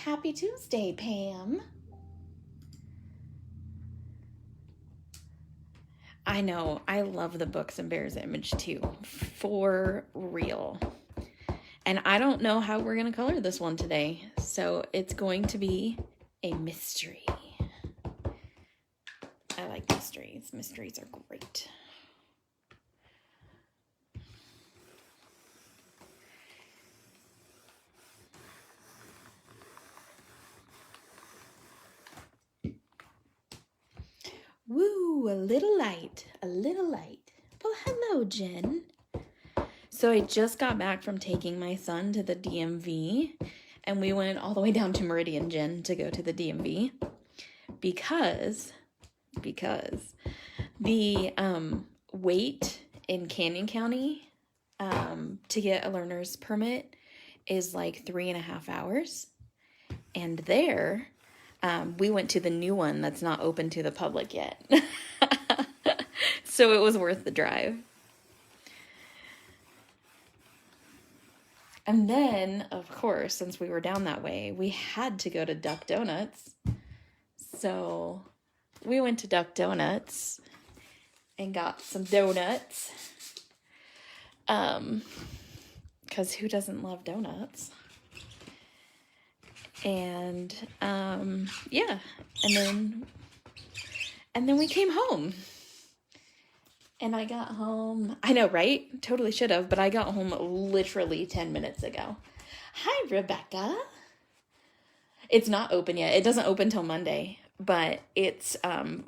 Happy Tuesday, Pam. I know, I love the Books and Bears image too, for real. And I don't know how we're going to color this one today, so it's going to be a mystery. I like mysteries. Mysteries are great. Woo, a little light, a little light. Well, hello, Jen. So I just got back from taking my son to the DMV, and we went all the way down to Meridian, Jen, to go to the DMV because the wait in Canyon County to get a learner's permit is like 3.5 hours. And there, we went to the new one that's not open to the public yet. So it was worth the drive. And then, of course, since we were down that way, we had to go to Duck Donuts. So we went to Duck Donuts and got some donuts. Because who doesn't love donuts? And yeah, and then we came home. And I got home, I know, right? Totally should have, but I got home literally 10 minutes ago. Hi, Rebecca. It's not open yet. It doesn't open till Monday, but it's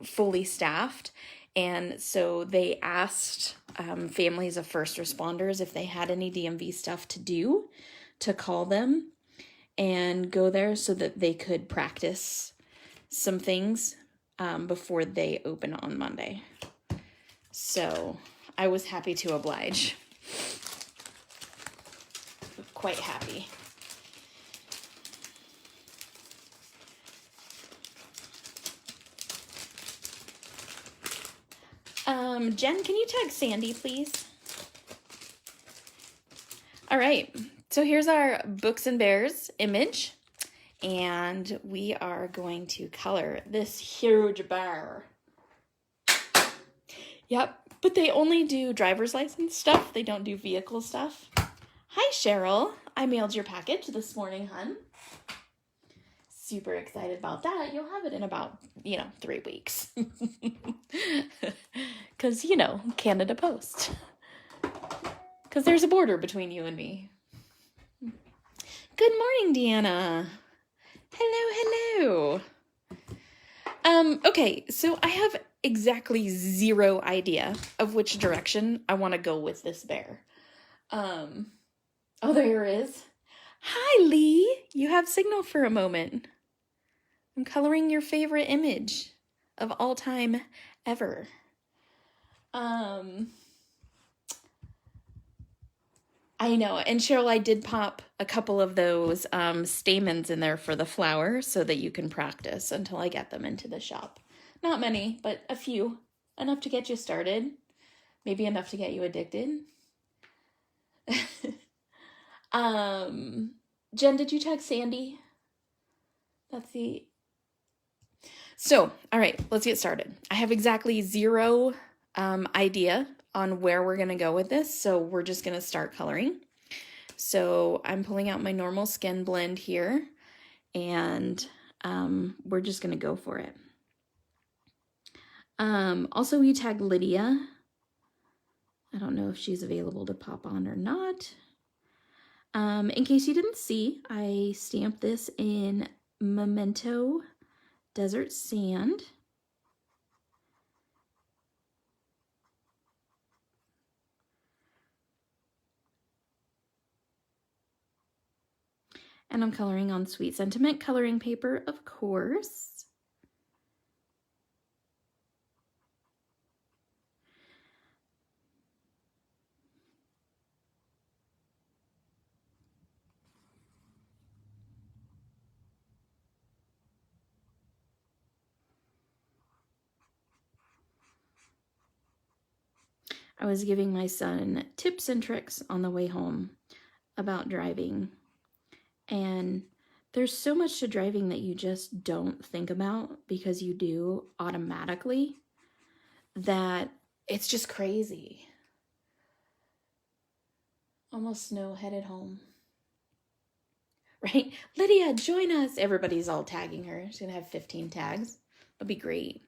fully staffed. And so they asked families of first responders if they had any DMV stuff to do, to call them and go there so that they could practice some things before they open on Monday. So I was happy to oblige. Quite happy. Jen, can you tag Sandy, please? All right, so here's our Books and Bears image, and we are going to color this huge bear. Yep, but they only do driver's license stuff. They don't do vehicle stuff. Hi, Cheryl. I mailed your package this morning, hun. Super excited about that. You'll have it in about, 3 weeks. Because, Canada Post. Because there's a border between you and me. Good morning, Deanna. Hello. Okay, so I have exactly zero idea of which direction I want to go with this bear. Oh, there it is. Hi, Lee. You have signal for a moment. I'm coloring your favorite image of all time ever. I know. And Cheryl, I did pop a couple of those stamens in there for the flower so that you can practice until I get them into the shop. Not many, but a few. Enough to get you started. Maybe enough to get you addicted. Jen, did you text Sandy? So, all right, let's get started. I have exactly zero idea on where we're going to go with this, so we're just going to start coloring. So I'm pulling out my normal skin blend here, and we're just going to go for it. Also, we tagged Lydia. I don't know if she's available to pop on or not. In case you didn't see, I stamped this in Memento Desert Sand. And I'm coloring on Sweet Sentiment coloring paper, of course. I was giving my son tips and tricks on the way home about driving. And there's so much to driving that you just don't think about because you do automatically, that it's just crazy. Almost snow headed home. Right? Lydia, join us. Everybody's all tagging her. She's gonna have 15 tags. That'll be great.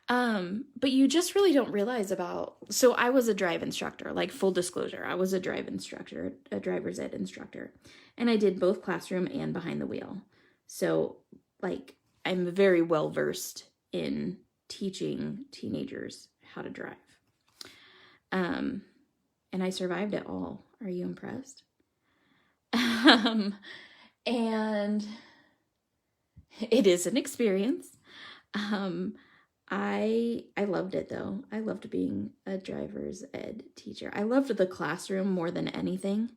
But you just really don't realize about, so I was a drive instructor, like full disclosure, I was a drive instructor, a driver's ed instructor, and I did both classroom and behind the wheel. So like, I'm very well versed in teaching teenagers how to drive. And I survived it all. Are you impressed? And it is an experience. I loved it though. I loved being a driver's ed teacher. I loved the classroom more than anything.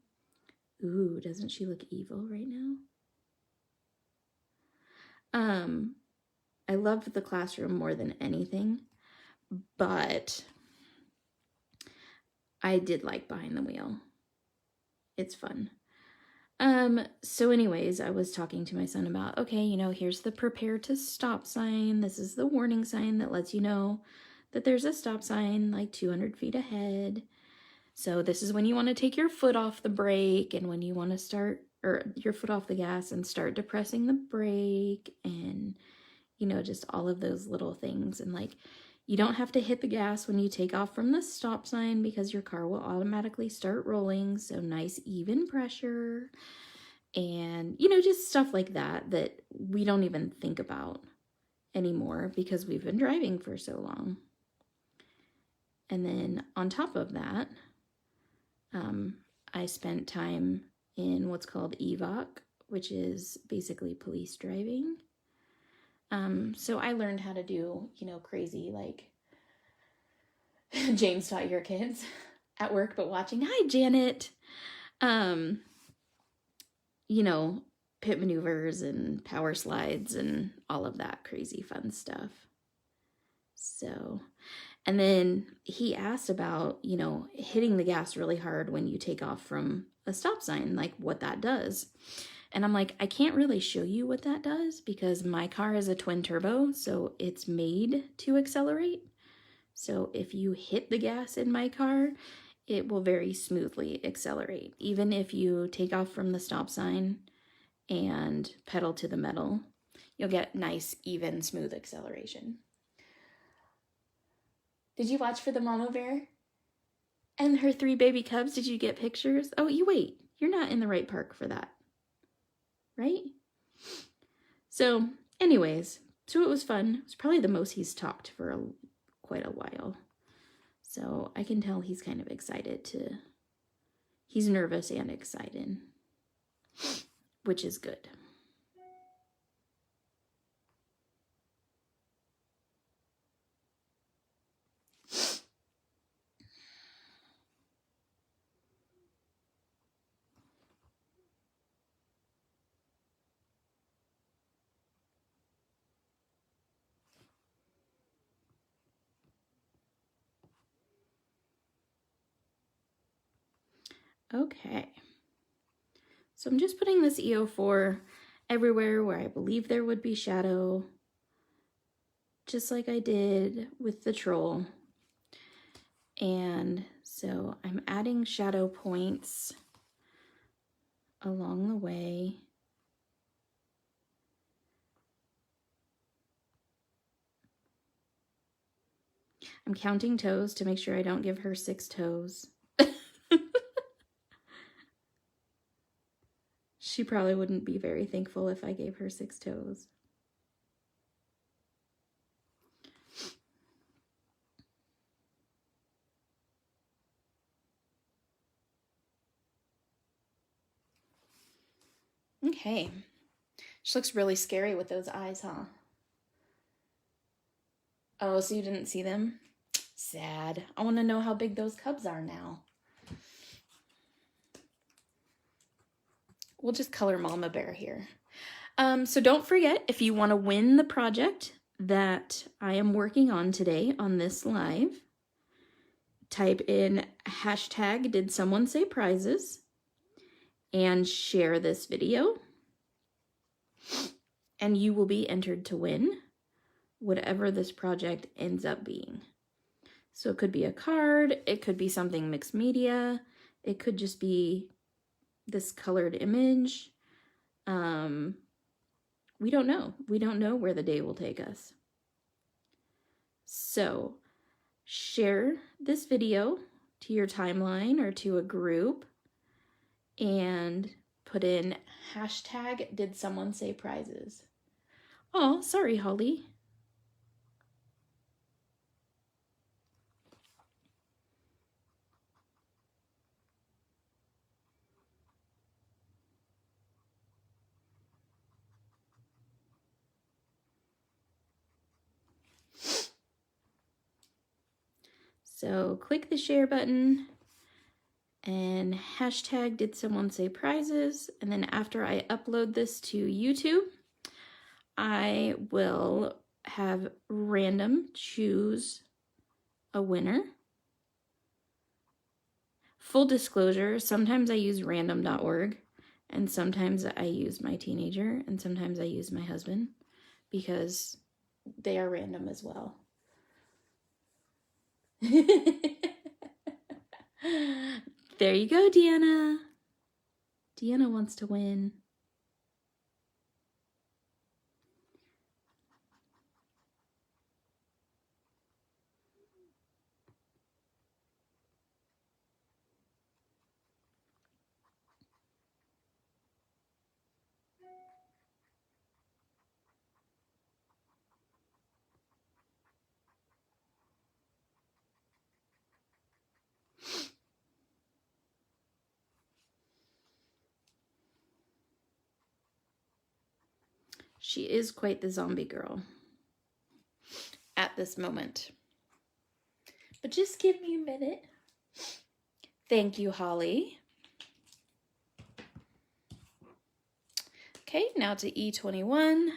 Ooh, doesn't she look evil right now? I loved the classroom more than anything, but I did like behind the wheel. It's fun. So anyways, I was talking to my son about, okay, you know, here's the prepare to stop sign. This is the warning sign that lets you know that there's a stop sign like 200 feet ahead. So this is when you want to take your foot off the brake and when you want to start, or your foot off the gas and start depressing the brake, and, you know, just all of those little things. And like, you don't have to hit the gas when you take off from the stop sign because your car will automatically start rolling. So nice, even pressure. And, you know, just stuff like that that we don't even think about anymore because we've been driving for so long. And then on top of that, I spent time in what's called EVOC, which is basically police driving. So I learned how to do, you know, crazy, like, James taught your kids at work, but watching, hi, Janet, you know, pit maneuvers and power slides and all of that crazy fun stuff. So, and then he asked about, you know, hitting the gas really hard when you take off from a stop sign, like what that does. And I'm like, I can't really show you what that does because my car is a twin turbo, so it's made to accelerate. So if you hit the gas in my car, it will very smoothly accelerate. Even if you take off from the stop sign and pedal to the metal, you'll get nice, even, smooth acceleration. Did you watch for the mama bear and her 3 baby cubs? Did you get pictures? Oh, you wait, you're not in the right park for that. Right? So anyways, so it was fun. It was probably the most he's talked for quite a while. So I can tell he's kind of excited he's nervous and excited, which is good. Okay, so I'm just putting this EO4 everywhere where I believe there would be shadow, just like I did with the troll. And so I'm adding shadow points along the way. I'm counting toes to make sure I don't give her 6 toes. She probably wouldn't be very thankful if I gave her 6 toes. Okay. She looks really scary with those eyes, huh? Oh, so you didn't see them? Sad. I want to know how big those cubs are now. We'll just color Mama Bear here. So don't forget, if you want to win the project that I am working on today on this live, type in hashtag did someone say prizes and share this video. and you will be entered to win whatever this project ends up being. So it could be a card, it could be something mixed media, it could just be this colored image. We don't know. We don't know where the day will take us. So share this video to your timeline or to a group and put in hashtag did someone say prizes. Oh, sorry, Holly. So click the share button and hashtag did someone say prizes. And then after I upload this to YouTube, I will have random choose a winner. Full disclosure, sometimes I use random.org and sometimes I use my teenager and sometimes I use my husband because they are random as well. There you go, Deanna. Deanna wants to win. She is quite the zombie girl at this moment. But just give me a minute. Thank you, Holly. Okay, now to E21.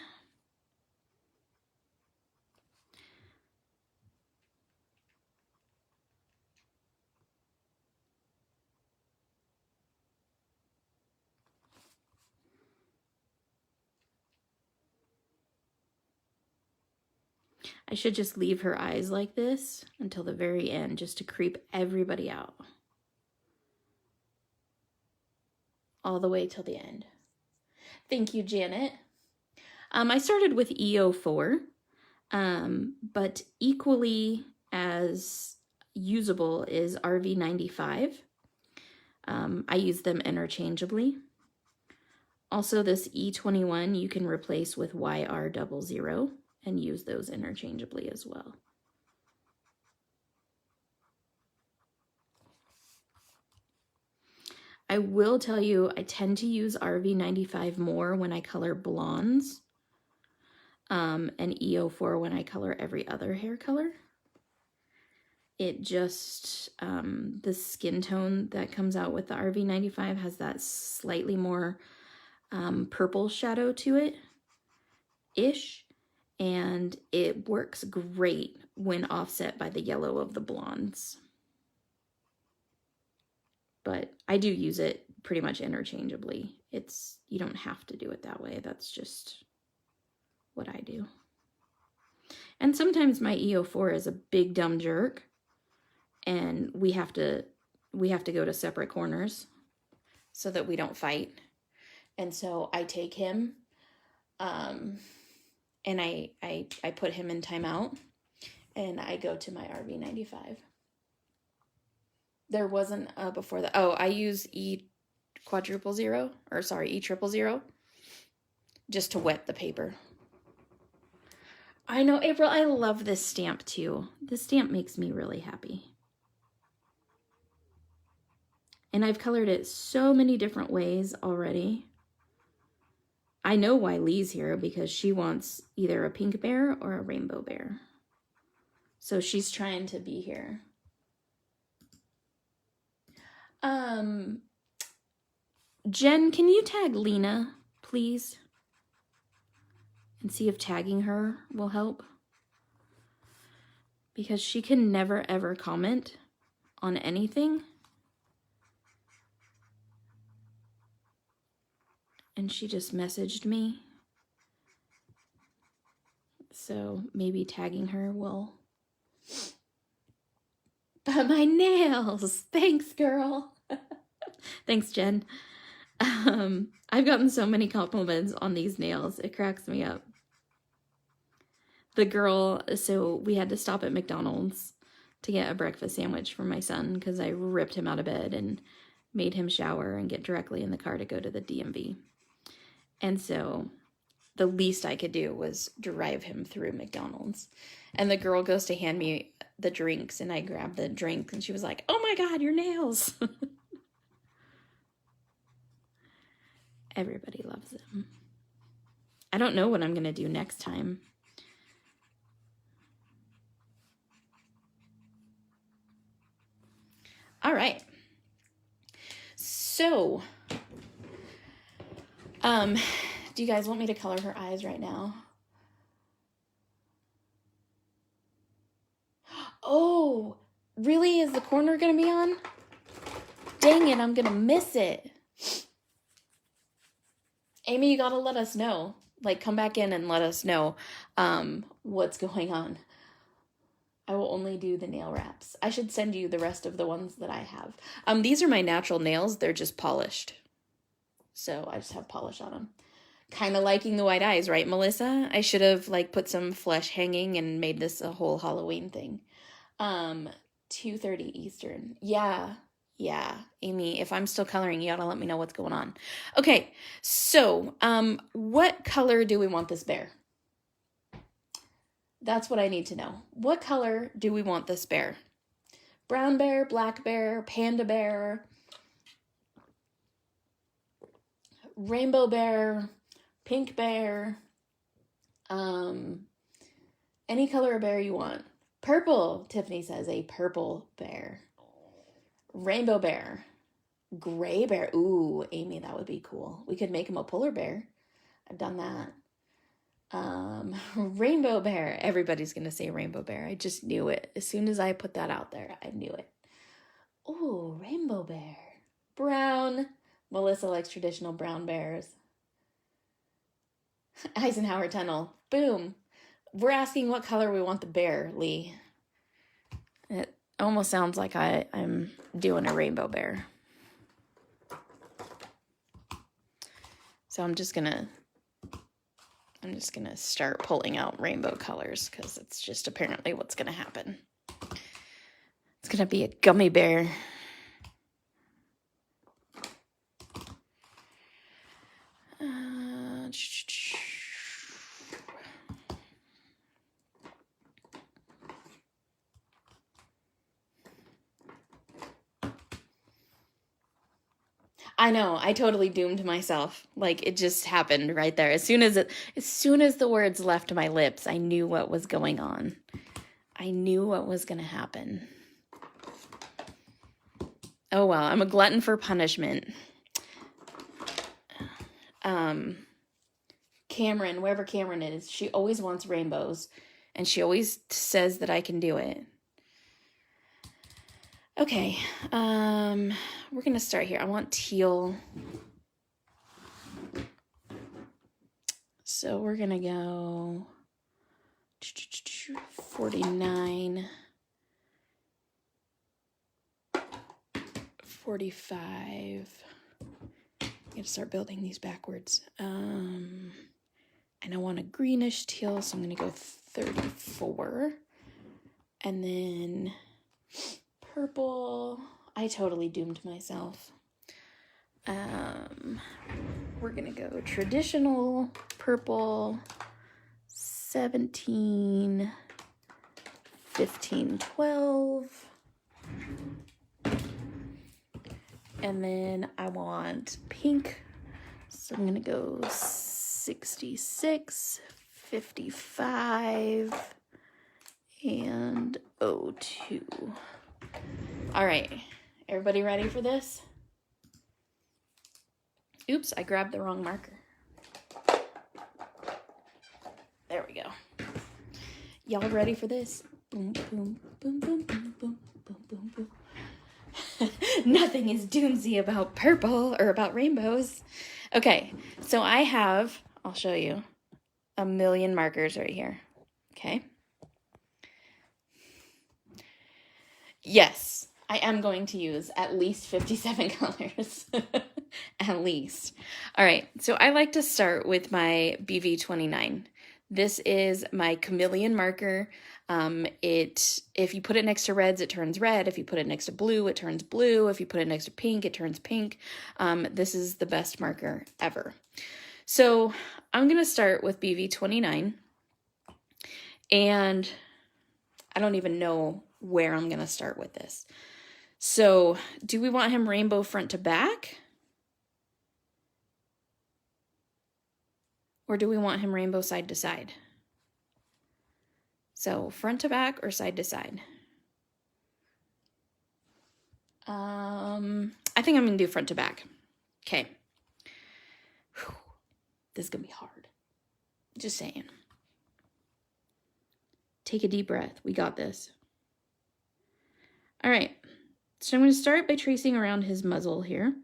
I should just leave her eyes like this until the very end, just to creep everybody out. All the way till the end. Thank you, Janet. I started with EO4, but equally as usable is RV95. I use them interchangeably. Also, this E21 you can replace with YR00 and use those interchangeably as well. I will tell you, I tend to use RV95 more when I color blondes, and EO4 when I color every other hair color. It just, the skin tone that comes out with the RV95 has that slightly more purple shadow to it-ish. And it works great when offset by the yellow of the blondes. But I do use it pretty much interchangeably. You don't have to do it that way. That's just what I do. And sometimes my EO4 is a big dumb jerk and we have to go to separate corners so that we don't fight. And so I take him and I put him in timeout, and I go to my RV95. There wasn't before that. Oh, I use E000, just to wet the paper. I know, April, I love this stamp too. This stamp makes me really happy. And I've colored it so many different ways already. I know why Lee's here, because she wants either a pink bear or a rainbow bear. So she's trying to be here. Jen, can you tag Lena, please? And see if tagging her will help. Because she can never ever comment on anything. And she just messaged me So maybe tagging her will... But my nails! Thanks, girl! Thanks, Jen. I've gotten so many compliments on these nails. It cracks me up. The girl, so we had to stop at McDonald's to get a breakfast sandwich for my son because I ripped him out of bed and made him shower and get directly in the car to go to the DMV. And so the least I could do was drive him through McDonald's. And the girl goes to hand me the drinks, and I grabbed the drink, and she was like, "Oh my God, your nails." Everybody loves them. I don't know what I'm going to do next time. All right. So, do you guys want me to color her eyes right now? Oh, really? Is the corner going to be on? Dang it, I'm going to miss it. Amy, you got to let us know. Like, come back in and let us know what's going on. I will only do the nail wraps. I should send you the rest of the ones that I have. These are my natural nails. They're just polished. So I just have polish on them. Kind of liking the white eyes, right, Melissa? I should have, like, put some flesh hanging and made this a whole Halloween thing. 2:30 Eastern. Yeah. Amy, if I'm still coloring, you gotta let me know what's going on. Okay, so, what color do we want this bear? That's what I need to know. What color do we want this bear? Brown bear, black bear, panda bear, rainbow bear, pink bear, any color of bear you want. Purple, Tiffany says, a purple bear. Rainbow bear. Gray bear. Ooh, Amy, that would be cool. We could make him a polar bear. I've done that. Rainbow bear. Everybody's going to say rainbow bear. I just knew it. As soon as I put that out there, I knew it. Ooh, rainbow bear. Brown. Melissa likes traditional brown bears. Eisenhower Tunnel. Boom. We're asking what color we want the bear, Lee. It almost sounds like I'm doing a rainbow bear. So I'm just gonna start pulling out rainbow colors because it's just apparently what's gonna happen. It's gonna be a gummy bear. I know, I totally doomed myself. Like, it just happened right there. As soon as the words left my lips, I knew what was going on. I knew what was going to happen. Oh, well, I'm a glutton for punishment. Cameron, wherever Cameron is, she always wants rainbows, and she always says that I can do it. Okay, we're going to start here. I want teal. So we're going to go 49, 45. I got to start building these backwards. And I want a greenish teal, so I'm going to go 34. And then purple. I totally doomed myself. We're gonna go traditional purple, 17, 15, 12. And then I want pink, so I'm gonna go 66, 55, and 02. All right, everybody ready for this? Oops, I grabbed the wrong marker. There we go. Y'all ready for this? Boom, boom, boom, boom, boom, boom, boom, boom, boom. Nothing is doomsy about purple or about rainbows. Okay, so I have, I'll show you, a million markers right here. Okay. Yes, I am going to use at least 57 colors. At least. All right, so I like to start with my BV29. This is my chameleon marker. If you put it next to reds, it turns red. If you put it next to blue, it turns blue. If you put it next to pink, it turns pink. This is the best marker ever. So I'm going to start with BV29. And I don't even know where I'm going to start with this. So do we want him rainbow front to back? Or do we want him rainbow side to side? So front to back or side to side? I think I'm going to do front to back. Okay. Whew. This is going to be hard. Just saying. Take a deep breath. We got this. All right. So I'm going to start by tracing around his muzzle here,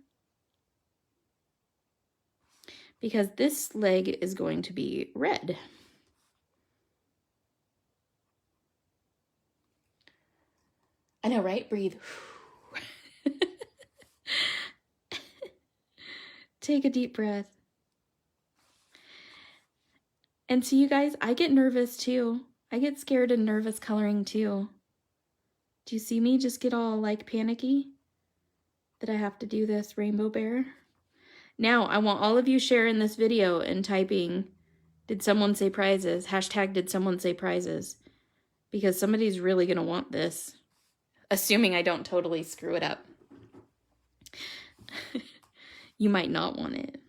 because this leg is going to be red. I know, right? Breathe. Take a deep breath. And so you guys, I get nervous too. I get scared and nervous coloring too. Do you see me just get all like panicky that I have to do this rainbow bear? Now I want all of you sharing this video and typing, did someone say prizes? Hashtag did someone say prizes? Because somebody's really gonna want this, assuming I don't totally screw it up. You might not want it.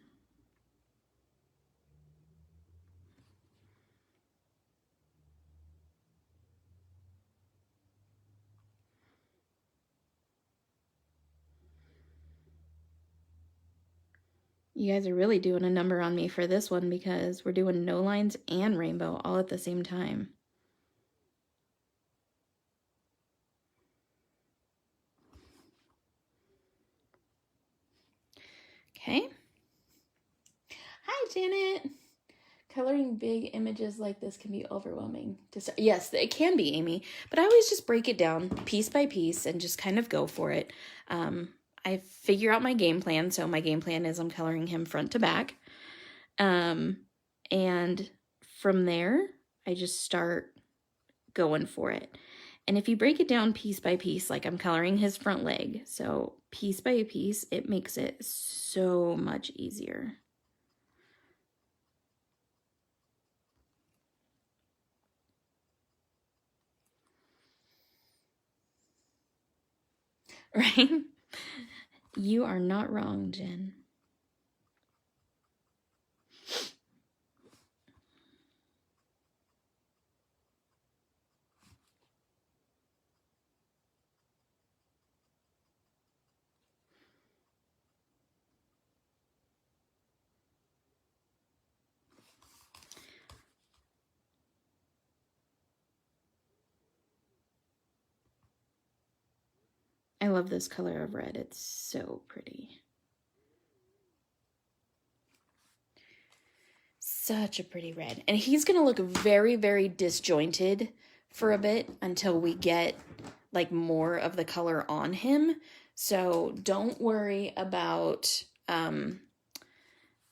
You guys are really doing a number on me for this one because we're doing no lines and rainbow all at the same time. Okay. Hi, Janet. Coloring big images like this can be overwhelming. Yes, it can be, Amy, but I always just break it down piece by piece and just kind of go for it. I figure out my game plan. So my game plan is I'm coloring him front to back. And from there, I just start going for it. And if you break it down piece by piece, like I'm coloring his front leg, so piece by piece, it makes it so much easier. Right? You are not wrong, Jen. I love this color of red. It's so pretty. Such a pretty red. And he's going to look very, very disjointed for a bit until we get like more of the color on him. So don't worry about the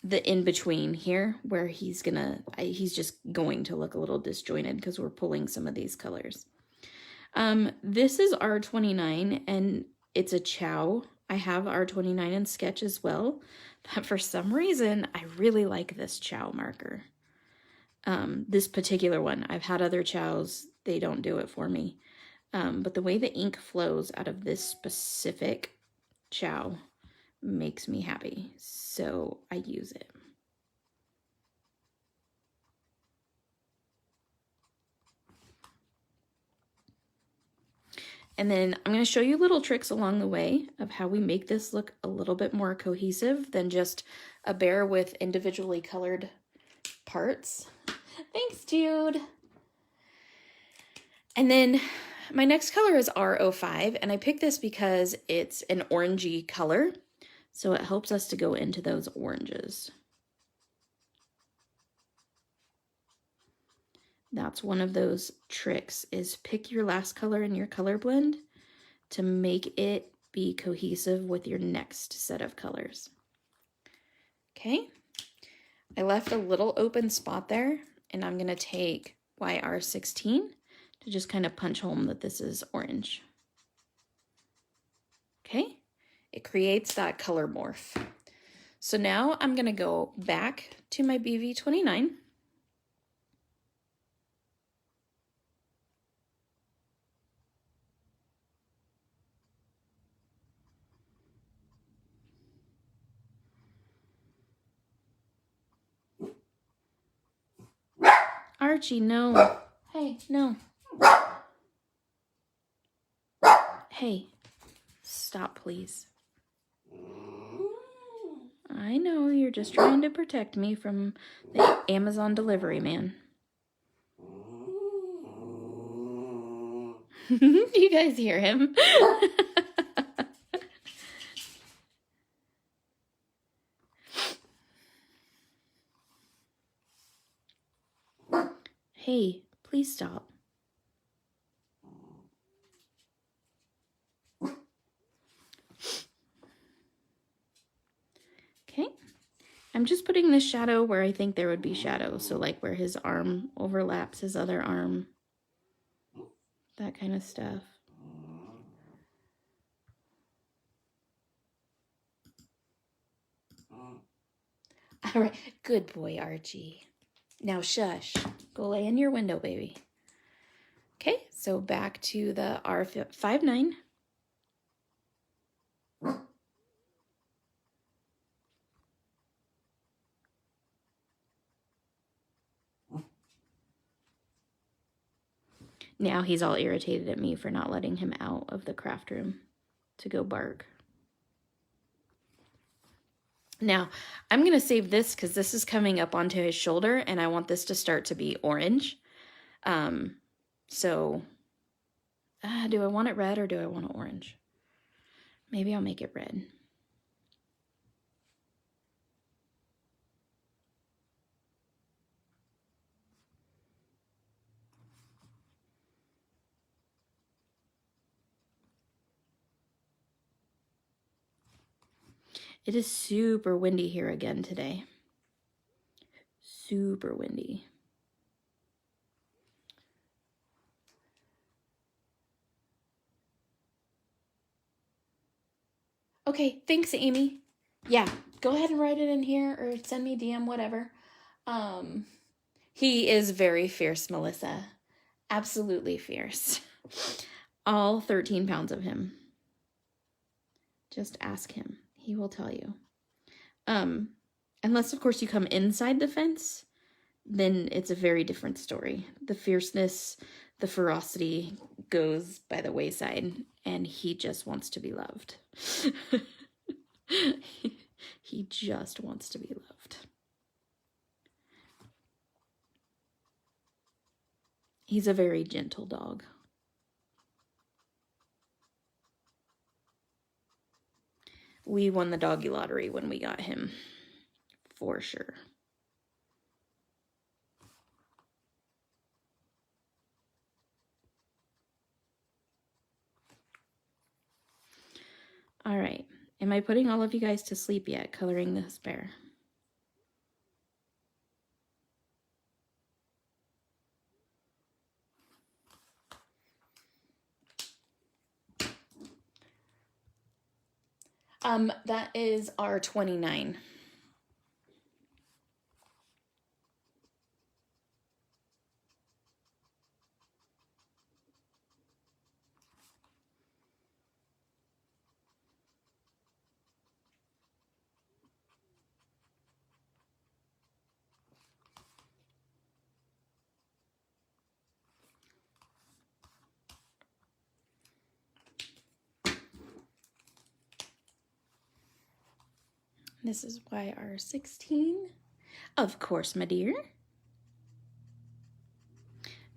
in-between here where he's just going to look a little disjointed because we're pulling some of these colors. This is R29 and it's a chow. I have R29 in sketch as well, but for some reason, I really like this chow marker. This particular one, I've had other chows, they don't do it for me. But the way the ink flows out of this specific chow makes me happy, so I use it. And then I'm going to show you little tricks along the way of how we make this look a little bit more cohesive than just a bear with individually colored parts. Thanks, Jude. And then my next color is R05, and I picked this because it's an orangey color, so it helps us to go into those oranges. That's one of those tricks, is pick your last color in your color blend to make it be cohesive with your next set of colors. Okay, I left a little open spot there, and I'm gonna take YR16 to just kind of punch home that this is orange. Okay, it creates that color morph. So now I'm gonna go back to my BV29. Archie, no. Hey, no. Hey, stop, please. I know, you're just trying to protect me from the Amazon delivery man. You guys hear him? Hey, please stop. Okay, I'm just putting this shadow where I think there would be shadow. So like where his arm overlaps his other arm. That kind of stuff. All right, good boy, Archie. Now shush. Go lay in your window, baby. Okay, so back to the R59. Now he's all irritated at me for not letting him out of the craft room to go bark. Now, I'm going to save this because this is coming up onto his shoulder, and I want this to start to be orange. So, do I want it red or do I want it orange? Maybe I'll make it red. It is super windy here again today. Super windy. Okay, thanks, Amy. Yeah, go ahead and write it in here or send me DM, whatever. He is very fierce, Melissa. Absolutely fierce. All 13 pounds of him. Just ask him. He will tell you. Unless, of course, you come inside the fence, then it's a very different story. The fierceness, the ferocity goes by the wayside, and he just wants to be loved. He just wants to be loved. He's a very gentle dog. We won the doggy lottery when we got him, for sure. All right. Am I putting all of you guys to sleep yet, coloring this bear? That is our 29. This is YR16. Of course, my dear.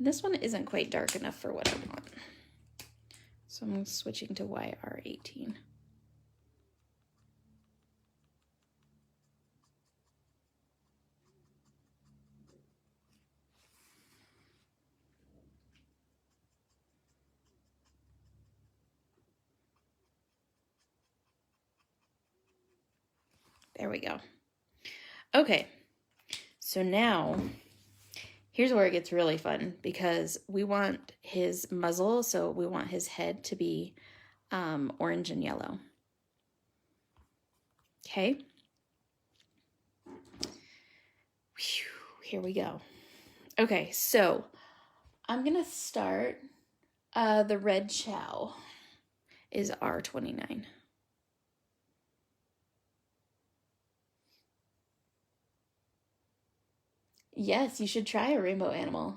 This one isn't quite dark enough for what I want. So I'm switching to YR18. There we go. Okay, so now here's where it gets really fun because we want his muzzle, so we want his head to be orange and yellow. Okay. Whew, here we go. Okay, so I'm gonna start. The red chow is R29. Yes, you should try a rainbow animal.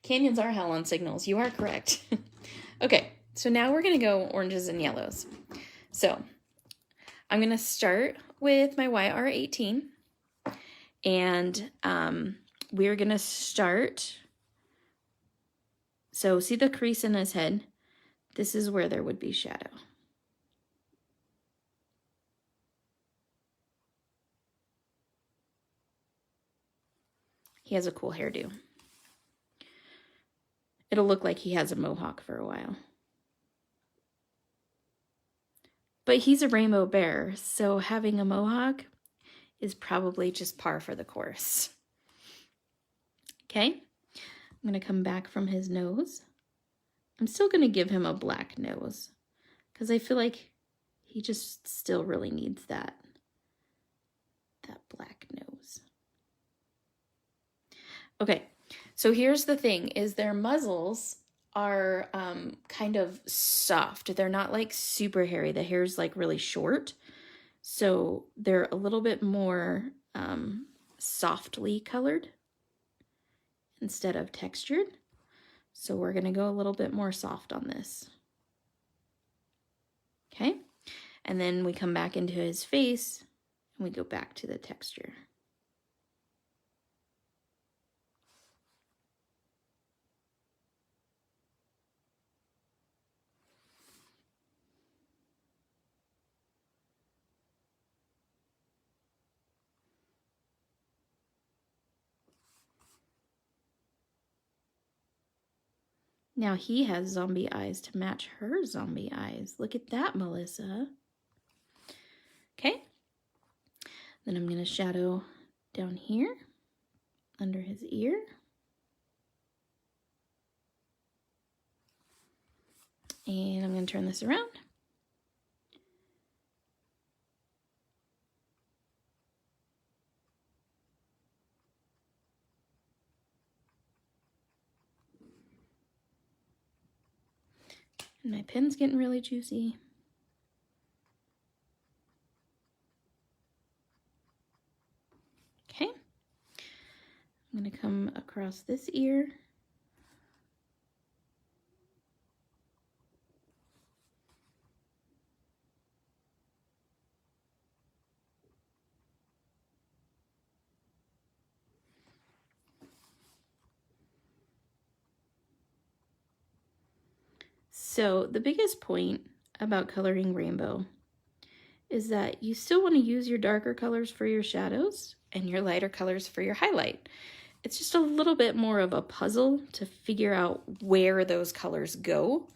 Canyons are hell on signals. You are correct. Okay, so now we're going to go oranges and yellows. So I'm going to start with my YR18. And we're going to start. So see the crease in his head? This is where there would be shadow. He has a cool hairdo. It'll look like he has a mohawk for a while. But he's a rainbow bear, so having a mohawk is probably just par for the course. Okay, I'm going to come back from his nose. I'm still going to give him a black nose because I feel like he just still really needs that black nose. Okay, so here's the thing, is their muzzles are kind of soft. They're not like super hairy. The hair's like really short. So they're a little bit more softly colored instead of textured. So we're gonna go a little bit more soft on this. Okay, and then we come back into his face and we go back to the texture. Now he has zombie eyes to match her zombie eyes. Look at that, Melissa. Okay. Then I'm going to shadow down here under his ear. And I'm going to turn this around. And my pen's getting really juicy. Okay. I'm going to come across this ear. So the biggest point about coloring rainbow is that you still want to use your darker colors for your shadows and your lighter colors for your highlight. It's just a little bit more of a puzzle to figure out where those colors go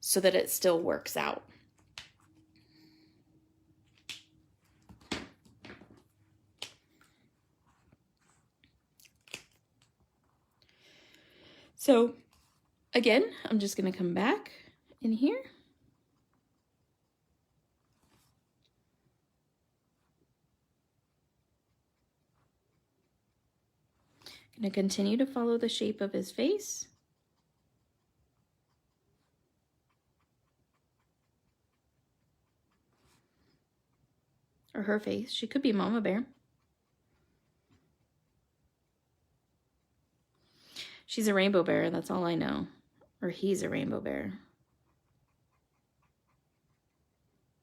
so that it still works out. So again, I'm just going to come back in here. Going to continue to follow the shape of his face. Or her face. She could be Mama Bear. She's a rainbow bear, that's all I know. Or he's a rainbow bear.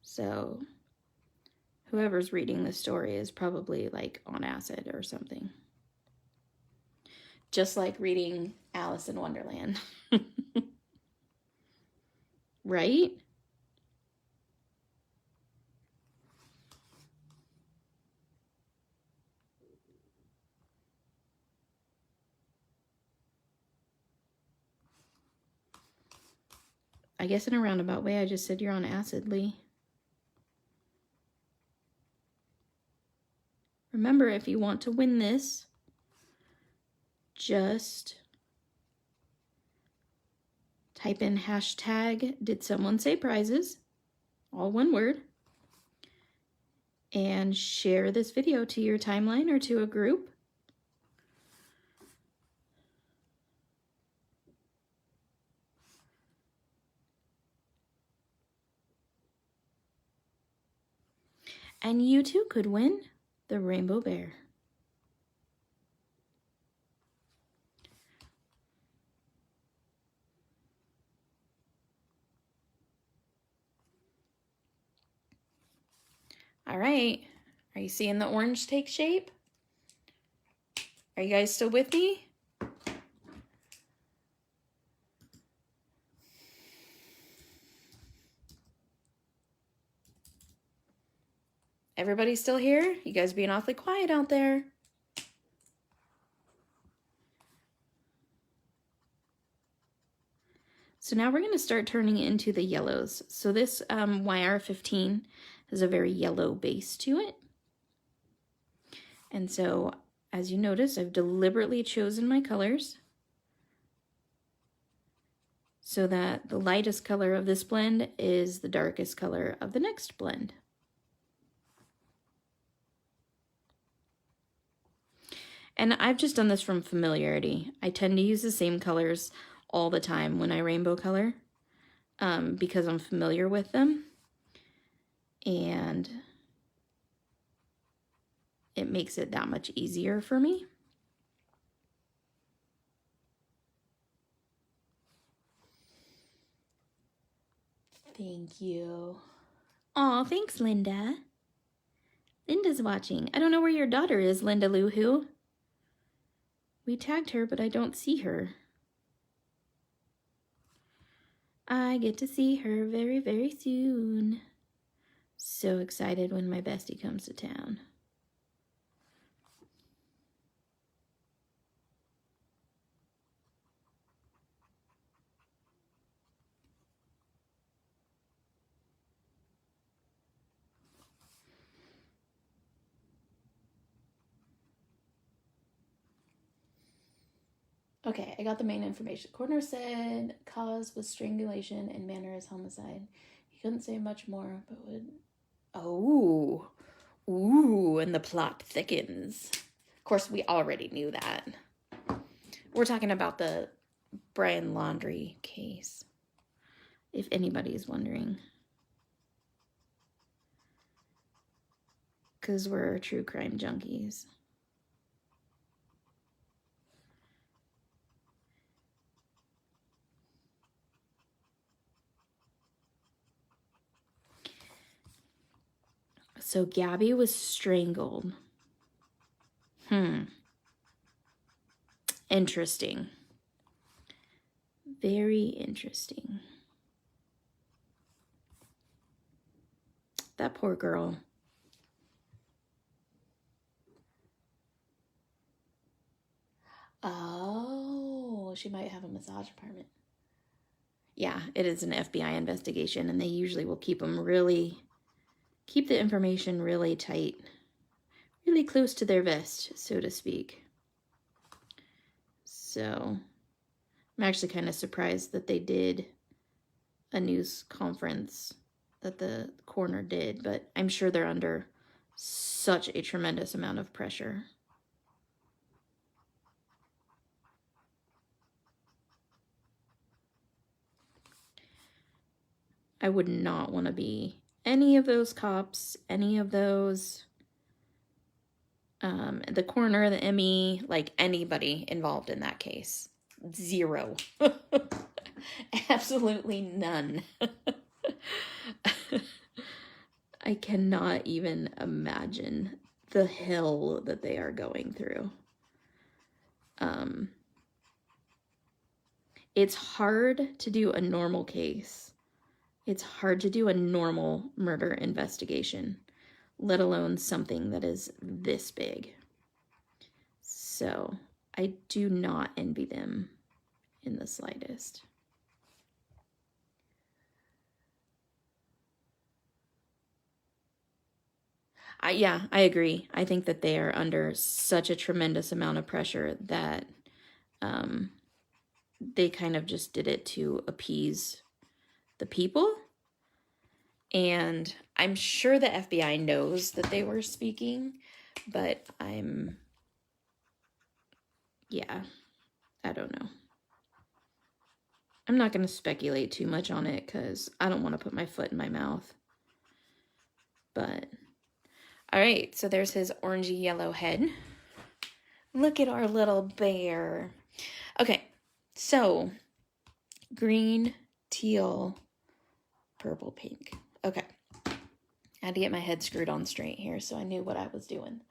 So whoever's reading this story is probably like on acid or something. Just like reading Alice in Wonderland. Right? I guess in a roundabout way, I just said you're on acid, Lee. Remember, if you want to win this, just type in hashtag did someone say prizes, all one word, and share this video to your timeline or to a group. And you too could win the rainbow bear. All right, are you seeing the orange take shape? Are you guys still with me? Everybody still here? You guys being awfully quiet out there. So now we're going to start turning it into the yellows. So this YR15 has a very yellow base to it. And so, as you notice, I've deliberately chosen my colors so that the lightest color of this blend is the darkest color of the next blend. And I've just done this from familiarity. I tend to use the same colors all the time when I rainbow color because I'm familiar with them. And it makes it that much easier for me. Thank you. Aw, thanks, Linda. Linda's watching. I don't know where your daughter is, Linda Lou Who. We tagged her, but I don't see her. I get to see her very, very soon. So excited when my bestie comes to town. Okay, I got the main information. Coroner said cause was strangulation and manner is homicide. He couldn't say much more, but would... Oh, ooh, and the plot thickens. Of course, we already knew that. We're talking about the Brian Laundrie case, if anybody's wondering. Because we're true crime junkies. So Gabby was strangled. Interesting. Very interesting. That poor girl. Oh, she might have a massage apartment. Yeah, it is an FBI investigation, and they usually will keep the information really tight, really close to their vest, so to speak. So I'm actually kind of surprised that they did a news conference that the coroner did, but I'm sure they're under such a tremendous amount of pressure. I would not want to be any of those cops, any of those, the coroner, the ME, like anybody involved in that case. Zero. Absolutely none. I cannot even imagine the hell that they are going through. It's hard to do a normal case. It's hard to do a normal murder investigation, let alone something that is this big. So I do not envy them in the slightest. Yeah, I agree. I think that they are under such a tremendous amount of pressure that they kind of just did it to appease the people. And I'm sure the FBI knows that they were speaking, but yeah, I don't know. I'm not going to speculate too much on it because I don't want to put my foot in my mouth. But, all right, so there's his orangey yellow head. Look at our little bear. Okay, so green, teal, purple, pink. Okay, I had to get my head screwed on straight here so I knew what I was doing.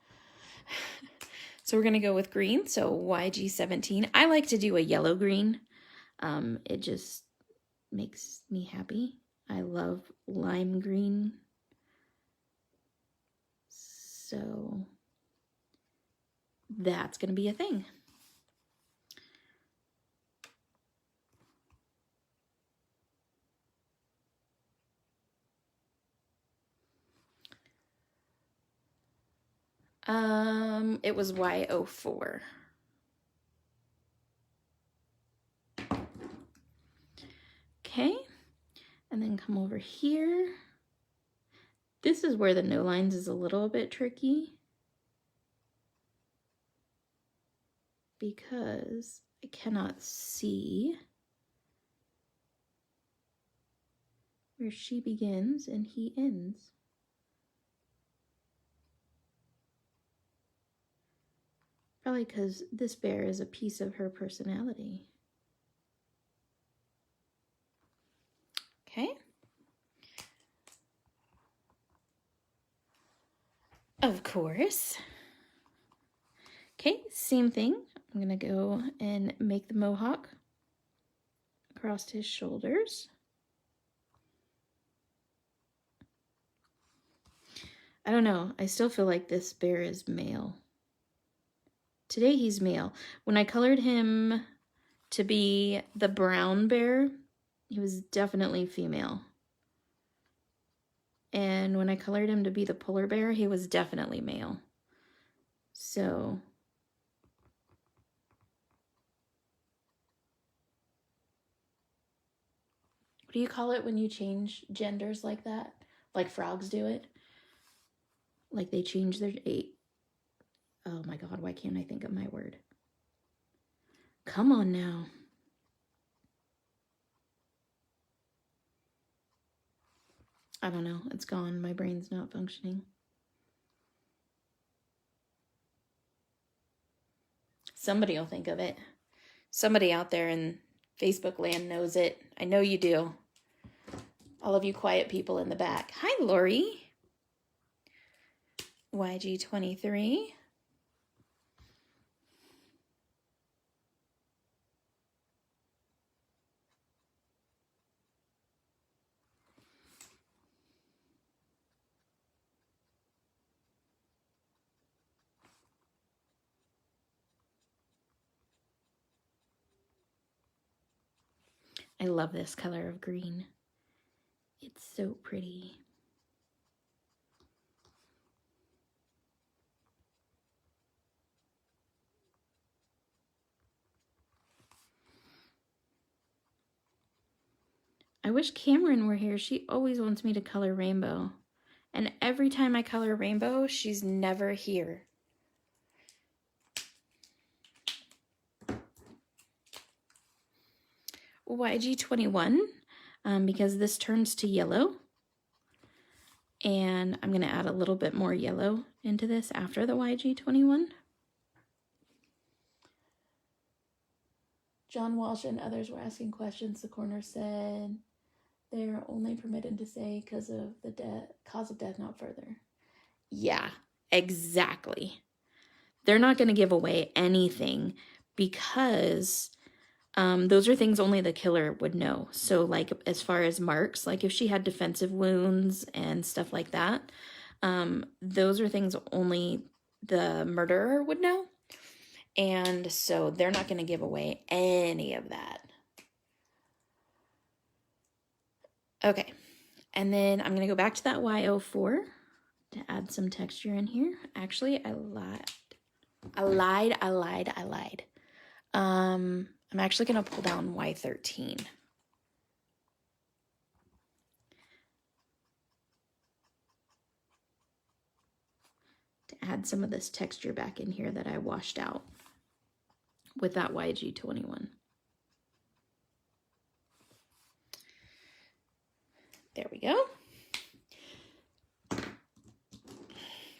So we're going to go with green, so YG17. I like to do a yellow-green. It just makes me happy. I love lime green. So that's going to be a thing. It was Y04. Okay, and then come over here. This is where the no lines is a little bit tricky because I cannot see where she begins and he ends. Probably because this bear is a piece of her personality. Okay. Of course. Okay, same thing. I'm going to go and make the mohawk across his shoulders. I don't know. I still feel like this bear is male. Today he's male. When I colored him to be the brown bear, he was definitely female. And when I colored him to be the polar bear, he was definitely male. So what do you call it when you change genders like that? Like frogs do it? Like they change their... Oh my God, why can't I think of my word? Come on now. I don't know. It's gone. My brain's not functioning. Somebody will think of it. Somebody out there in Facebook land knows it. I know you do. All of you quiet people in the back. Hi, Lori. YG23. I love this color of green. It's so pretty. I wish Cameron were here. She always wants me to color rainbow. And every time I color rainbow, she's never here. YG21, because this turns to yellow. And I'm going to add a little bit more yellow into this after the YG21. John Walsh and others were asking questions. The coroner said they're only permitted to say because of the cause of death, not further. Yeah, exactly. They're not going to give away anything because those are things only the killer would know. So like as far as marks, like if she had defensive wounds and stuff like that, those are things only the murderer would know. And so they're not going to give away any of that. Okay. And then I'm going to go back to that Y04. to add some texture in here. Actually, I lied. I'm actually going to pull down Y13. To add some of this texture back in here that I washed out with that YG21. There we go.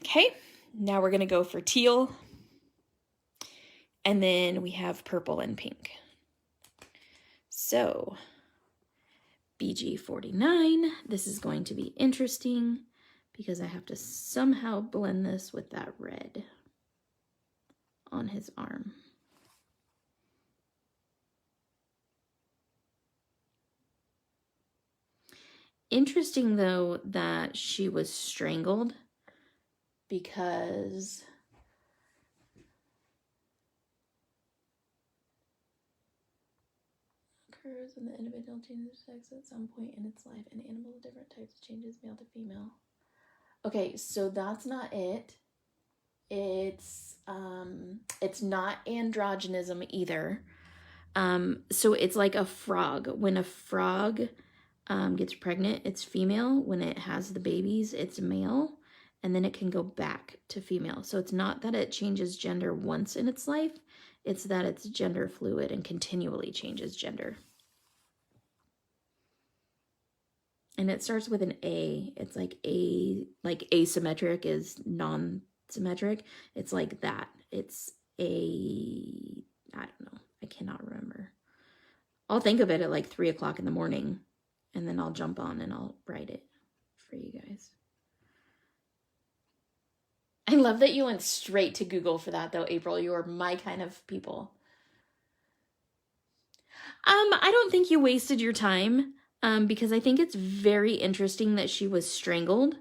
Okay, now we're going to go for teal. And then we have purple and pink. So, BG49, this is going to be interesting because I have to somehow blend this with that red on his arm. Interesting, though, that she was strangled because occurs when the individual changes sex at some point in its life. An animal of different types changes male to female. Okay, so that's not it. It's not androgynism either. So it's like a frog. When a frog gets pregnant, it's female. When it has the babies, it's male. And then it can go back to female. So it's not that it changes gender once in its life. It's that it's gender fluid and continually changes gender. And it starts with an A. It's like asymmetric is non-symmetric. It's like that. It's I don't know. I cannot remember. I'll think of it at like 3 o'clock in the morning, and then I'll jump on and I'll write it for you guys. I love that you went straight to Google for that, though, April. You are my kind of people. I don't think you wasted your time, because I think it's very interesting that she was strangled,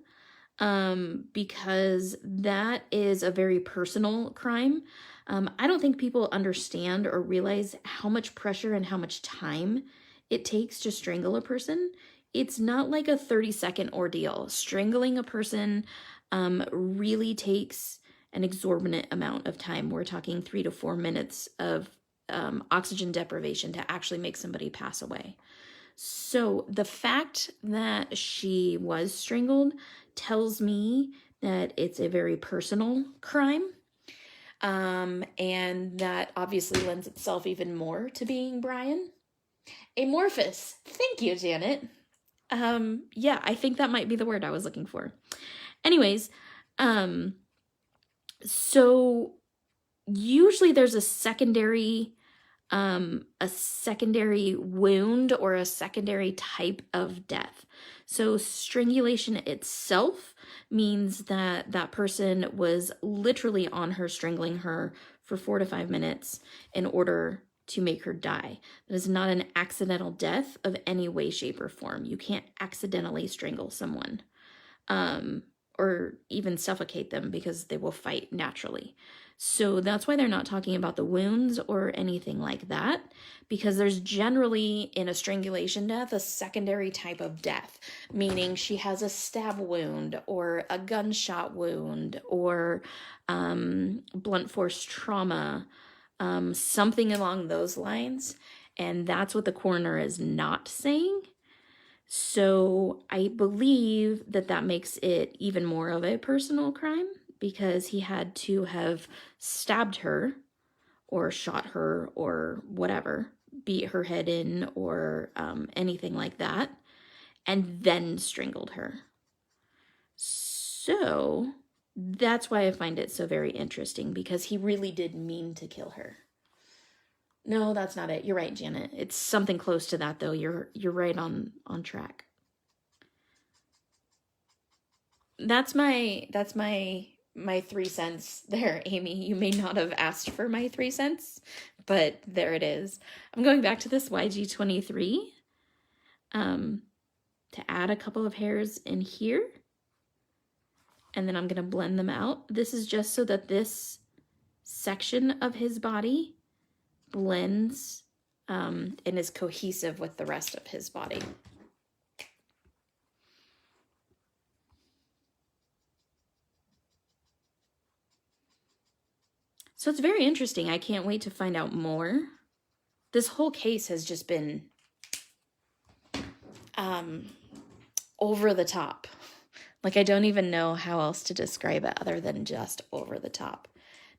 because that is a very personal crime. I don't think people understand or realize how much pressure and how much time it takes to strangle a person. It's not like a 30-second ordeal. Strangling a person really takes an exorbitant amount of time. We're talking 3 to 4 minutes of oxygen deprivation to actually make somebody pass away. So the fact that she was strangled tells me that it's a very personal crime. And that obviously lends itself even more to being Brian. Amorphous. Thank you, Janet. Yeah, I think that might be the word I was looking for. Anyways, so usually there's a secondary wound or a secondary type of death. So strangulation itself means that that person was literally on her, strangling her for 4 to 5 minutes in order to make her die. That is not an accidental death of any way, shape, or form. You can't accidentally strangle someone, or even suffocate them, because they will fight naturally. So that's why they're not talking about the wounds or anything like that, because there's generally, in a strangulation death, a secondary type of death, meaning she has a stab wound or a gunshot wound or blunt force trauma, something along those lines. And that's what the coroner is not saying. So I believe that that makes it even more of a personal crime, because he had to have stabbed her or shot her or whatever, beat her head in or anything like that, and then strangled her. So that's why I find it so very interesting, because he really did mean to kill her. No, that's not it. You're right, Janet. It's something close to that, though. You're right on track. That's my 3 cents there, Amy. You may not have asked for my 3 cents, but there it is. I'm going back to this YG23 to add a couple of hairs in here, and then I'm going to blend them out. This is just so that this section of his body blends and is cohesive with the rest of his body. So it's very interesting. I can't wait to find out more. This whole case has just been over the top. Like, I don't even know how else to describe it other than just over the top.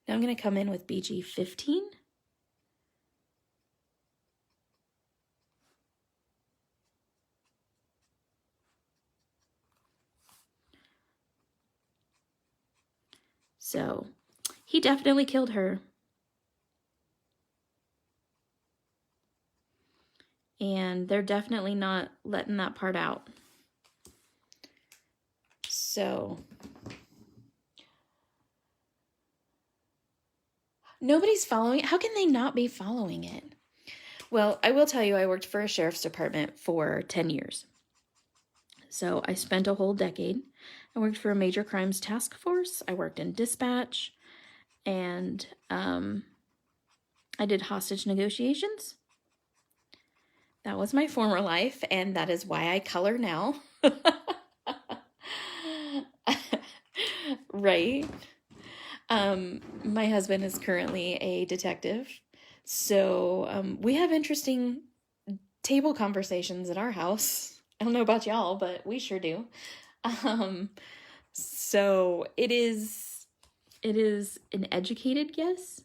Now I'm going to come in with BG 15. So he definitely killed her. And they're definitely not letting that part out. So nobody's following it. How can they not be following it? Well, I will tell you, I worked for a sheriff's department for 10 years. So I spent a whole decade. I worked for a major crimes task force. I worked in dispatch. And I did hostage negotiations. That was my former life, and that is why I color now. Right? My husband is currently a detective, so we have interesting table conversations at our house. I don't know about y'all, but we sure do. So it is an educated guess,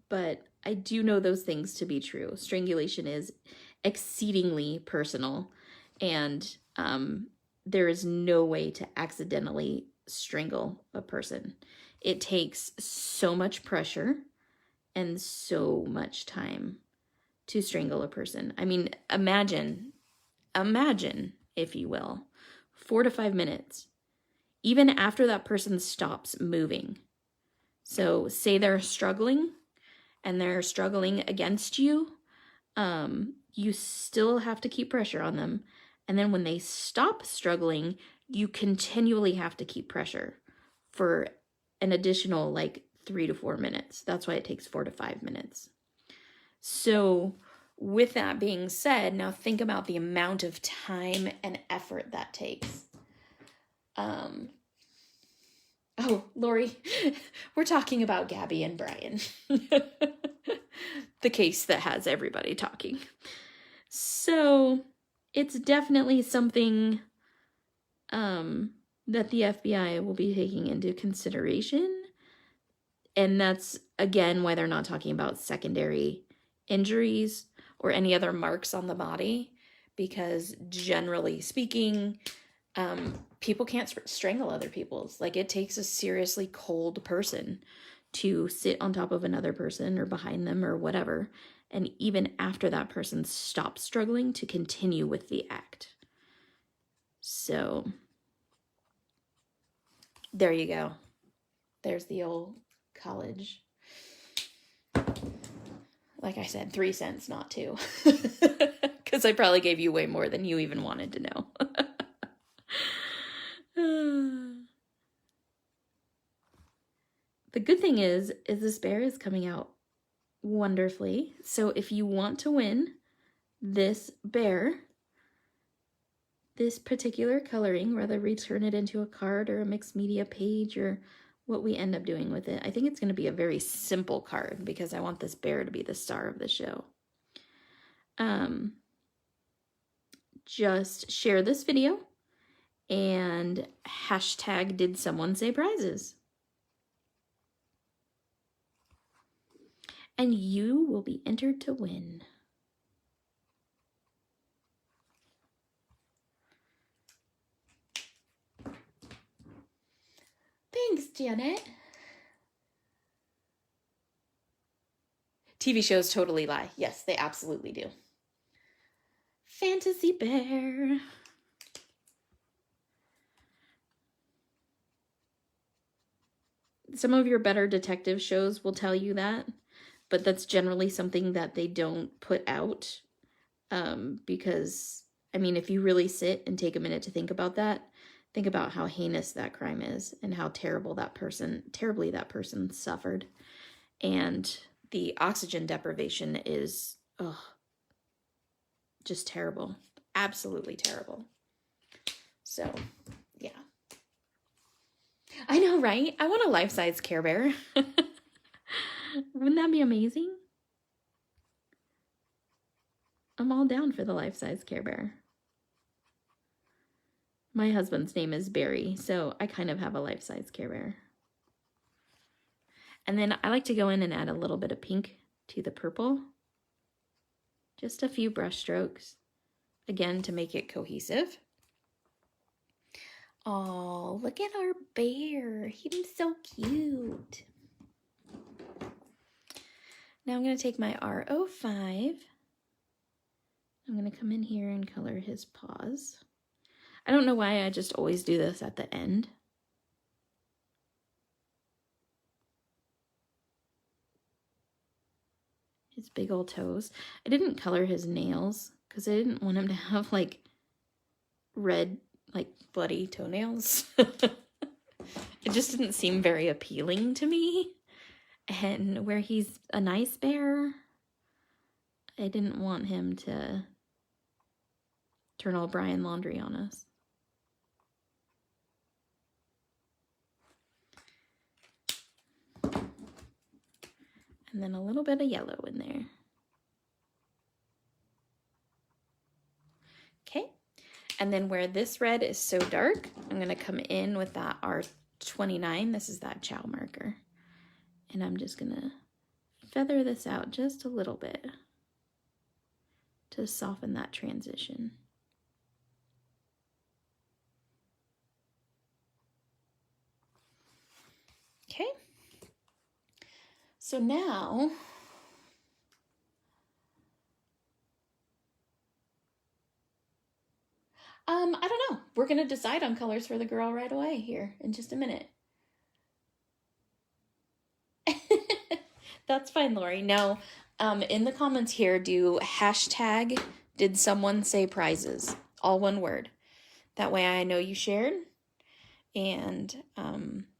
but I do know those things to be true. Strangulation is exceedingly personal, and there is no way to accidentally strangle a person. It takes so much pressure and so much time to strangle a person. I mean, imagine, if you will, 4 to 5 minutes, even after that person stops moving. So say they're struggling and they're struggling against you, you still have to keep pressure on them. And then when they stop struggling, you continually have to keep pressure for an additional like 3 to 4 minutes. That's why it takes 4 to 5 minutes. So with that being said, now think about the amount of time and effort that takes. Oh, Lori, we're talking about Gabby and Brian. The case that has everybody talking. So it's definitely something that the FBI will be taking into consideration. And that's, again, why they're not talking about secondary injuries or any other marks on the body. Because generally speaking, people can't strangle other people's. Like, it takes a seriously cold person to sit on top of another person or behind them or whatever, and even after that person stops struggling, to continue with the act. So there you go. There's the old college. Like I said, 3 cents, not 2. Because I probably gave you way more than you even wanted to know. The good thing is this bear is coming out wonderfully. So if you want to win this bear, this particular coloring, whether return it into a card or a mixed media page or what we end up doing with it, I think it's going to be a very simple card because I want this bear to be the star of the show. Just share this video and hashtag did someone say prizes. And you will be entered to win. Thanks, Janet. TV shows totally lie. Yes, they absolutely do. Fantasy bear. Some of your better detective shows will tell you that, but that's generally something that they don't put out because, I mean, if you really sit and take a minute to think about that, think about how heinous that crime is and how terribly that person suffered. And the oxygen deprivation is just terrible. Absolutely terrible. So, yeah. I know, right? I want a life-size Care Bear. Wouldn't that be amazing? I'm all down for the life-size Care Bear. My husband's name is Barry, so I kind of have a life-size Care Bear. And then I like to go in and add a little bit of pink to the purple. Just a few brush strokes, again, to make it cohesive. Oh, look at our bear. He's so cute. Now I'm going to take my R05. I'm going to come in here and color his paws. I don't know why I just always do this at the end. His big old toes. I didn't color his nails because I didn't want him to have like red, like bloody toenails. It just didn't seem very appealing to me. And where he's a nice bear, I didn't want him to turn all Brian laundry on us. And then a little bit of yellow in there. Okay, and then where this red is so dark, I'm gonna come in with that R29. This is that chow marker. And I'm just gonna feather this out just a little bit to soften that transition. Okay. So now, I don't know. We're going to decide on colors for the girl right away here in just a minute. That's fine, Lori. Now, in the comments here, do hashtag did someone say prizes? All one word. That way I know you shared. And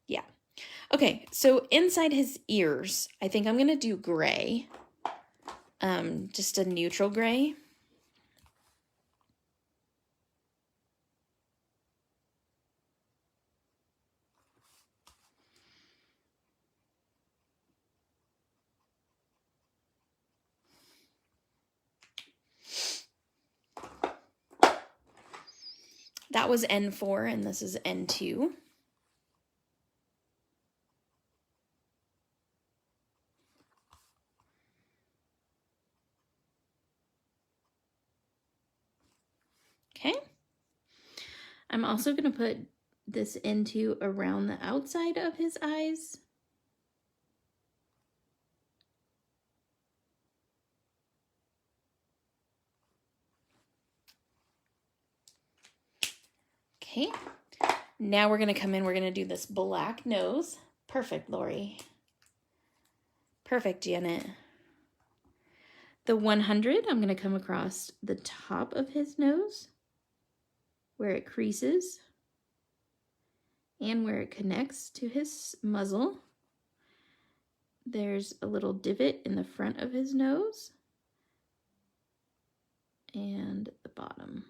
yeah. Okay, so inside his ears, I think I'm going to do gray. Just a neutral gray. That was N4 and this is N2. Okay. I'm also going to put this into around the outside of his eyes. Okay. Now we're going to come in, we're going to do this black nose. Perfect, Lori. Perfect, Janet. The 100, I'm going to come across the top of his nose, where it creases, and where it connects to his muzzle. There's a little divot in the front of his nose, and the bottom.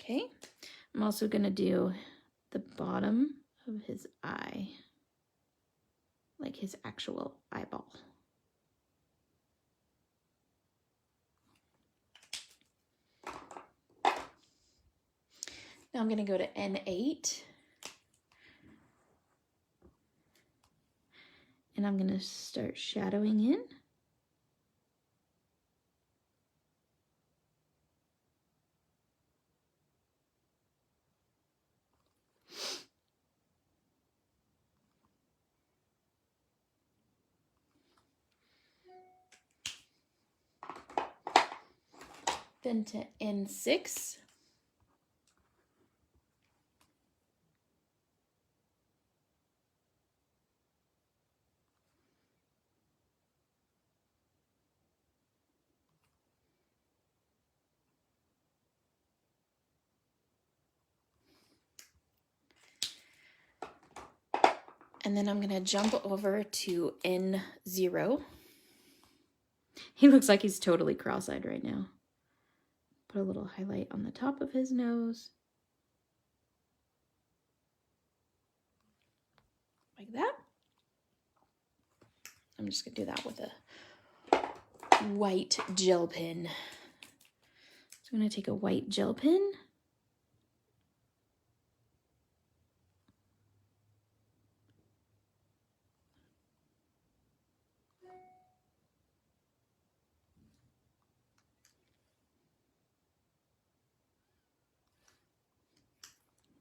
Okay, I'm also going to do the bottom of his eye, like his actual eyeball. Now I'm going to go to N8. And I'm going to start shadowing in. Then to N6. And then I'm going to jump over to N0. He looks like he's totally cross-eyed right now. Put a little highlight on the top of his nose. like that. I'm just going to do that with a white gel pen. So I'm going to take a white gel pen.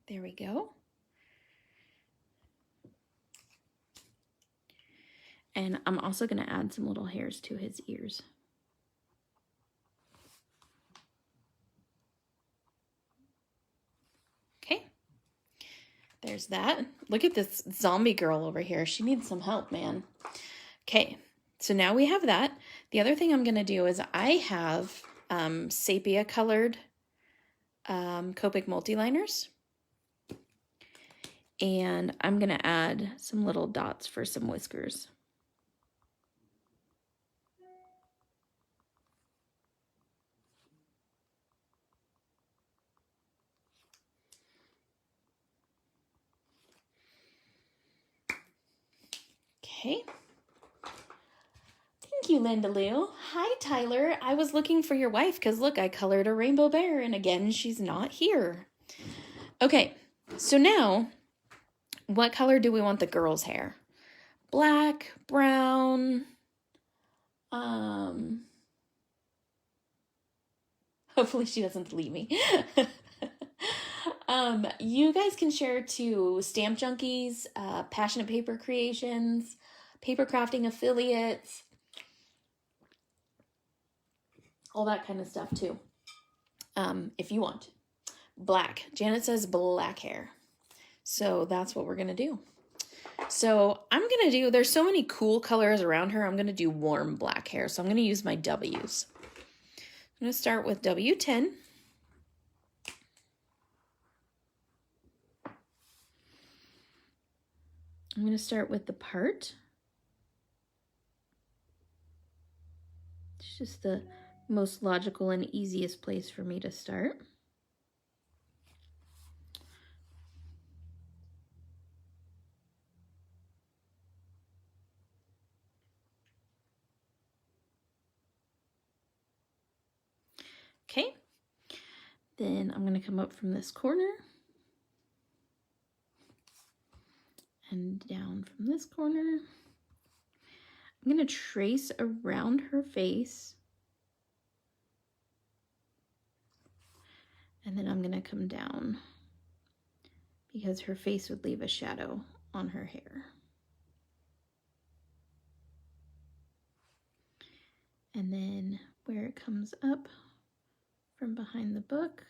There we go. And I'm also going to add some little hairs to his ears. Okay. There's that. Look at this zombie girl over here. She needs some help, man. Okay. So now we have that. The other thing I'm going to do is I have sepia colored Copic multi-liners. And I'm going to add some little dots for some whiskers. Okay. Thank you, Linda Lou. Hi, Tyler. I was looking for your wife because look, I colored a rainbow bear and again, she's not here. Okay, so now, what color do we want the girl's hair? Black, brown, hopefully she doesn't delete me. You guys can share to Stamp Junkies, Passionate Paper Creations, Paper Crafting Affiliates, all that kind of stuff too, if you want. Black. Janet says black hair. So that's what we're going to do. So I'm going to do, there's so many cool colors around her, I'm going to do warm black hair. So I'm going to use my W's. I'm going to start with W10. I'm going to start with the part. It's just the most logical and easiest place for me to start. Okay, then I'm going to come up from this corner and down from this corner. I'm going to trace around her face, and then I'm going to come down because her face would leave a shadow on her hair. And then where it comes up from behind the book,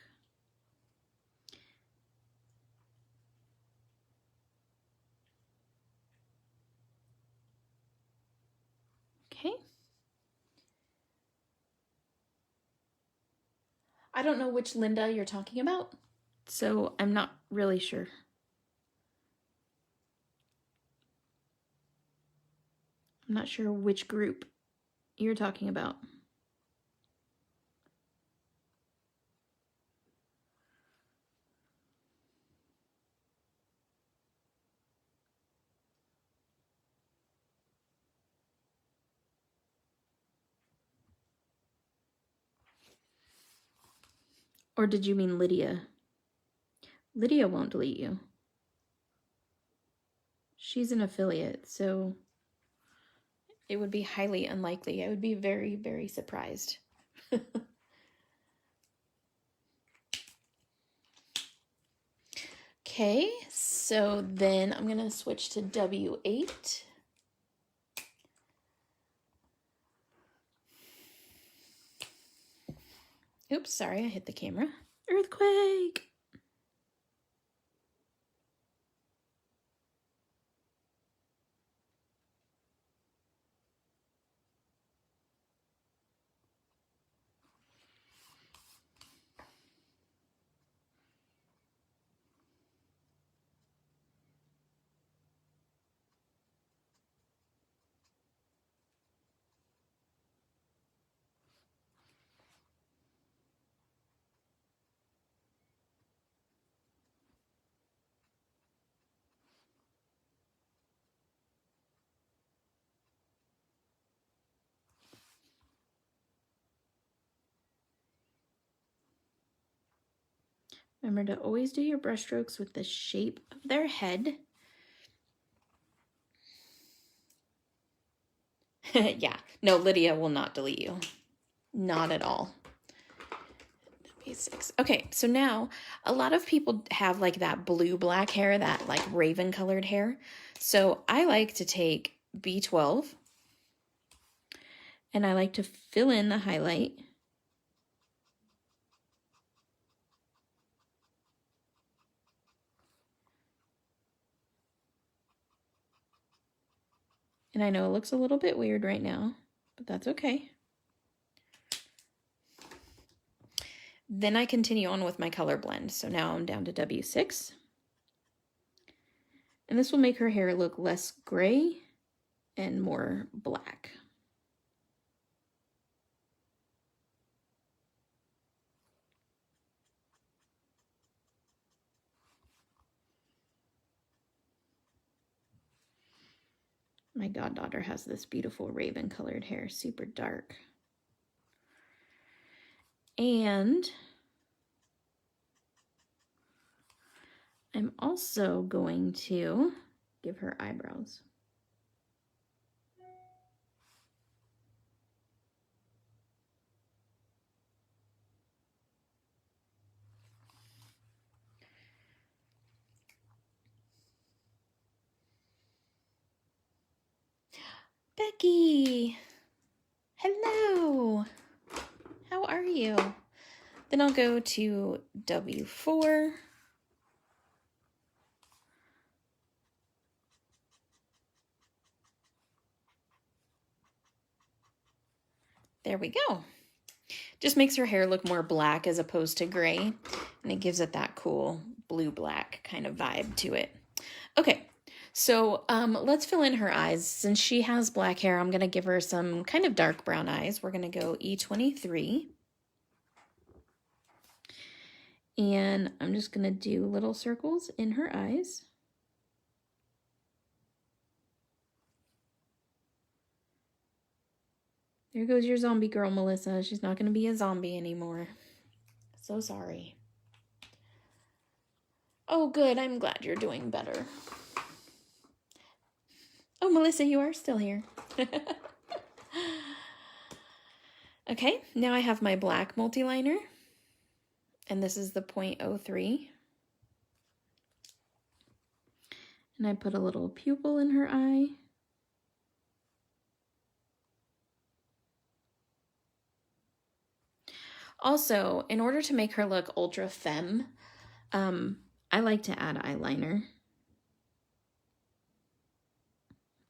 okay. I don't know which Linda you're talking about, so I'm not really sure. I'm not sure which group you're talking about. Or did you mean Lydia? Lydia won't delete you. She's an affiliate, so it would be highly unlikely. I would be very, very surprised. Okay, so then I'm going to switch to W8. Oops, sorry, I hit the camera. Earthquake! Remember to always do your brush strokes with the shape of their head. Yeah, no, Lydia will not delete you. Not at all. B6. Okay, so now a lot of people have like that blue-black hair, that like raven-colored hair. So I like to take B12 and I like to fill in the highlight. And I know it looks a little bit weird right now, but that's okay. Then I continue on with my color blend. So now I'm down to W6. And this will make her hair look less gray and more black. My goddaughter has this beautiful raven colored hair, super dark. And I'm also going to give her eyebrows. Becky, hello. How are you? Then I'll go to W4. There we go. Just makes her hair look more black as opposed to gray, and it gives it that cool blue-black kind of vibe to it. Okay, so let's fill in her eyes. Since she has black hair, I'm going to give her some kind of dark brown eyes. We're going to go E23. And I'm just going to do little circles in her eyes. There goes your zombie girl, Melissa. She's not going to be a zombie anymore. So sorry. Oh, good. I'm glad you're doing better. Oh, Melissa, you are still here. Okay, now I have my black multiliner. And this is the 0.03. And I put a little pupil in her eye. Also, in order to make her look ultra femme, I like to add eyeliner.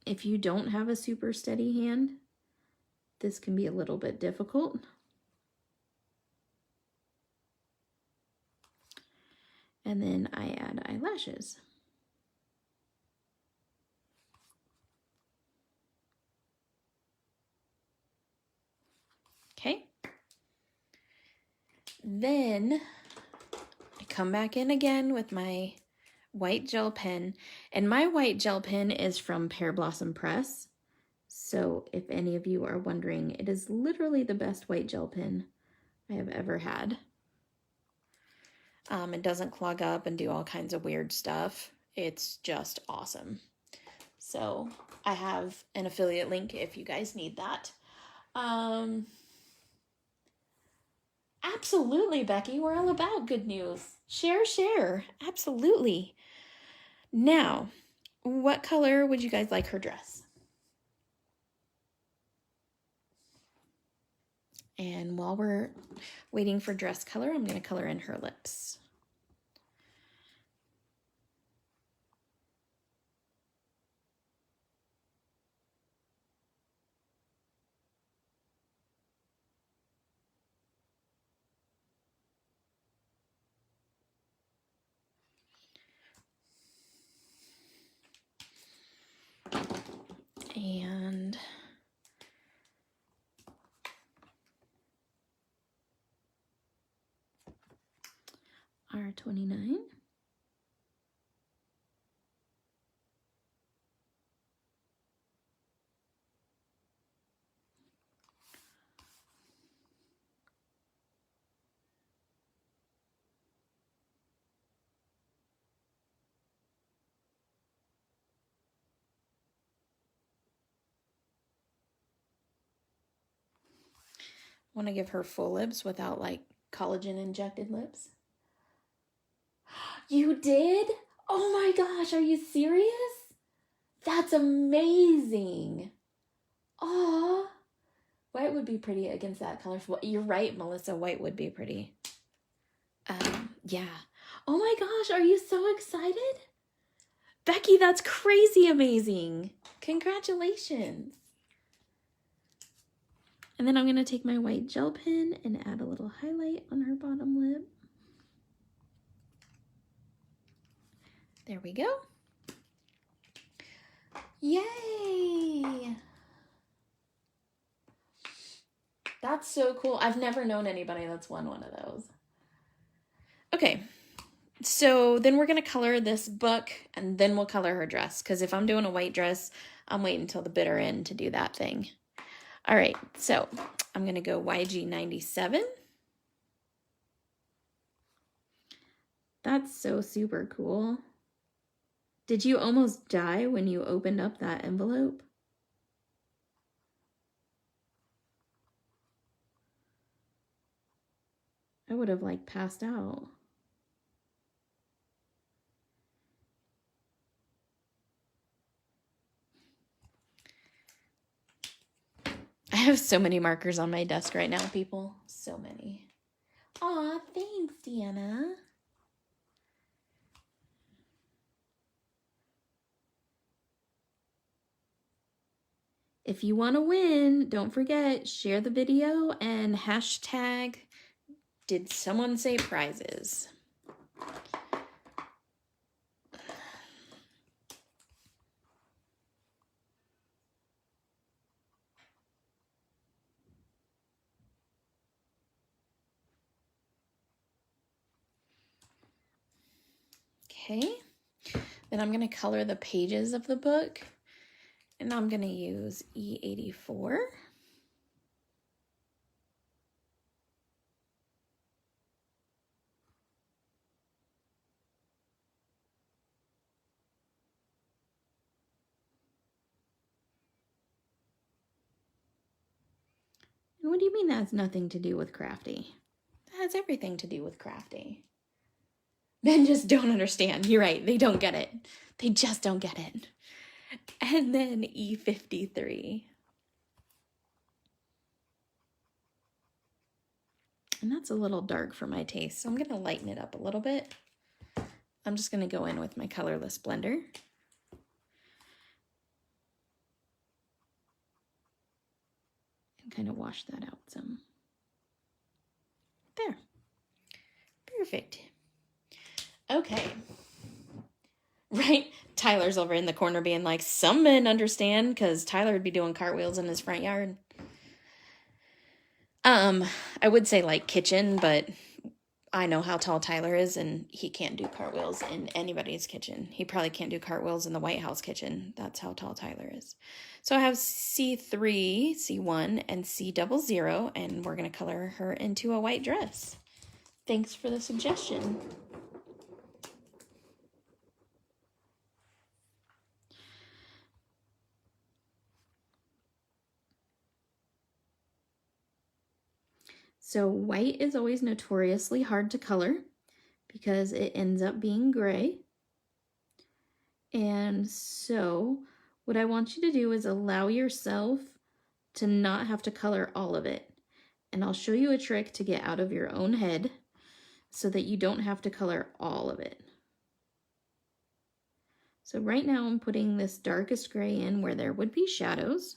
If you don't have a super steady hand, this can be a little bit difficult. And then I add eyelashes. Okay. Then I come back in again with my white gel pen, and my white gel pen is from Pear Blossom Press. So if any of you are wondering, it is literally the best white gel pen I have ever had. It doesn't clog up and do all kinds of weird stuff. It's just awesome. So I have an affiliate link if you guys need that. Absolutely, Becky. We're all about good news. Share, share. Absolutely. Now, what color would you guys like her dress? And while we're waiting for dress color, I'm going to color in her lips. And R29. Want to give her full lips without like collagen injected lips. You did? Oh my gosh, are you serious? That's amazing. Aw. White would be pretty against that color. You're right, Melissa. White would be pretty. Yeah. Oh my gosh, are you so excited? Becky, that's crazy amazing. Congratulations. And then I'm going to take my white gel pen and add a little highlight on her bottom lip. There we go. Yay! That's so cool. I've never known anybody that's won one of those. Okay, so then we're going to color this book, and then we'll color her dress, because if I'm doing a white dress, I'm waiting until the bitter end to do that thing. All right, so I'm going to go YG97. That's so super cool. Did you almost die when you opened up that envelope? I would have like passed out. I have so many markers on my desk right now, people. So many. Aw, thanks, Deanna. If you want to win, don't forget, share the video and hashtag did someone say prizes. Okay, then I'm going to color the pages of the book, and I'm going to use E84. And what do you mean that has nothing to do with crafty? That has everything to do with crafty. Men just don't understand. You're right. They don't get it. They just don't get it. And then E53. And that's a little dark for my taste, so I'm going to lighten it up a little bit. I'm just going to go in with my colorless blender. And kind of wash that out some. There. Perfect. Okay. Right? Tyler's over in the corner being like, some men understand, because Tyler would be doing cartwheels in his front yard. I would say like kitchen, but I know how tall Tyler is, and he can't do cartwheels in anybody's kitchen. He probably can't do cartwheels in the White House kitchen. That's how tall Tyler is. So I have C3, C1, and C00, and we're going to color her into a white dress. Thanks for the suggestion. So white is always notoriously hard to color because it ends up being gray. And so what I want you to do is allow yourself to not have to color all of it. And I'll show you a trick to get out of your own head so that you don't have to color all of it. So right now I'm putting this darkest gray in where there would be shadows,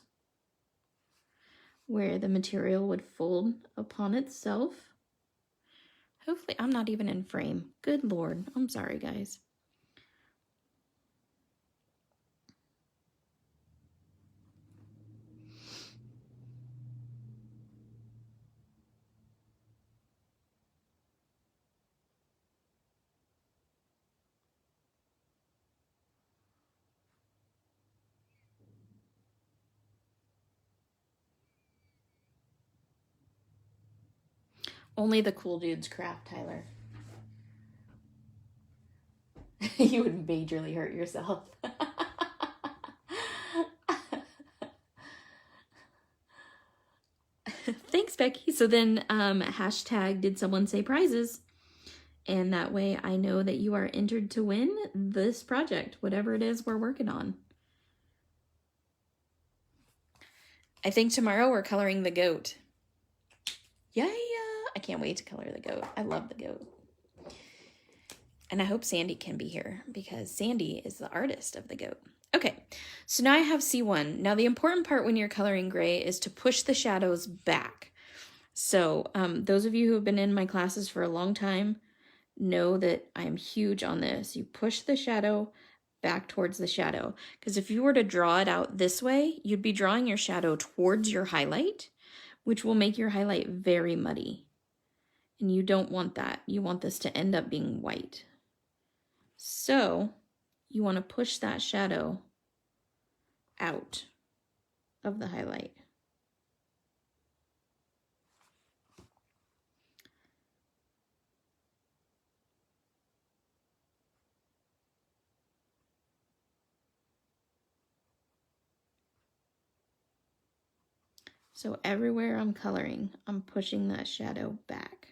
where the material would fold upon itself. Hopefully, I'm not even in frame. Good Lord. I'm sorry, guys. Only the cool dudes craft, Tyler. You would majorly hurt yourself. Thanks, Becky. So then hashtag did someone say prizes? And that way I know that you are entered to win this project, whatever it is we're working on. I think tomorrow we're coloring the goat. Yeah. I can't wait to color the goat. I love the goat. And I hope Sandy can be here because Sandy is the artist of the goat. Okay, so now I have C1. Now the important part when you're coloring gray is to push the shadows back. So those of you who have been in my classes for a long time know that I am huge on this. You push the shadow back towards the shadow. Because if you were to draw it out this way, you'd be drawing your shadow towards your highlight, which will make your highlight very muddy. And you don't want that. You want this to end up being white. So you want to push that shadow out of the highlight. So everywhere I'm coloring, I'm pushing that shadow back.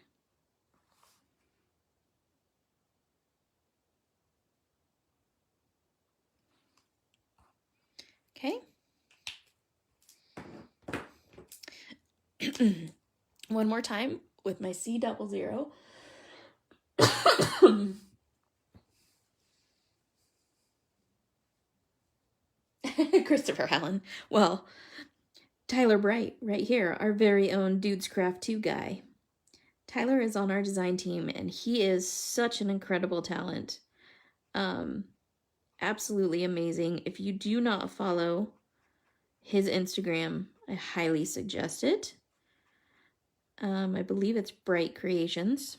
Okay. One more time with my C00. Christopher Allen. Well, Tyler Bright right here, our very own Dudes Craft 2 guy. Tyler is on our design team and he is such an incredible talent. Absolutely amazing. If you do not follow his Instagram, I highly suggest it. I believe it's Bright Creations.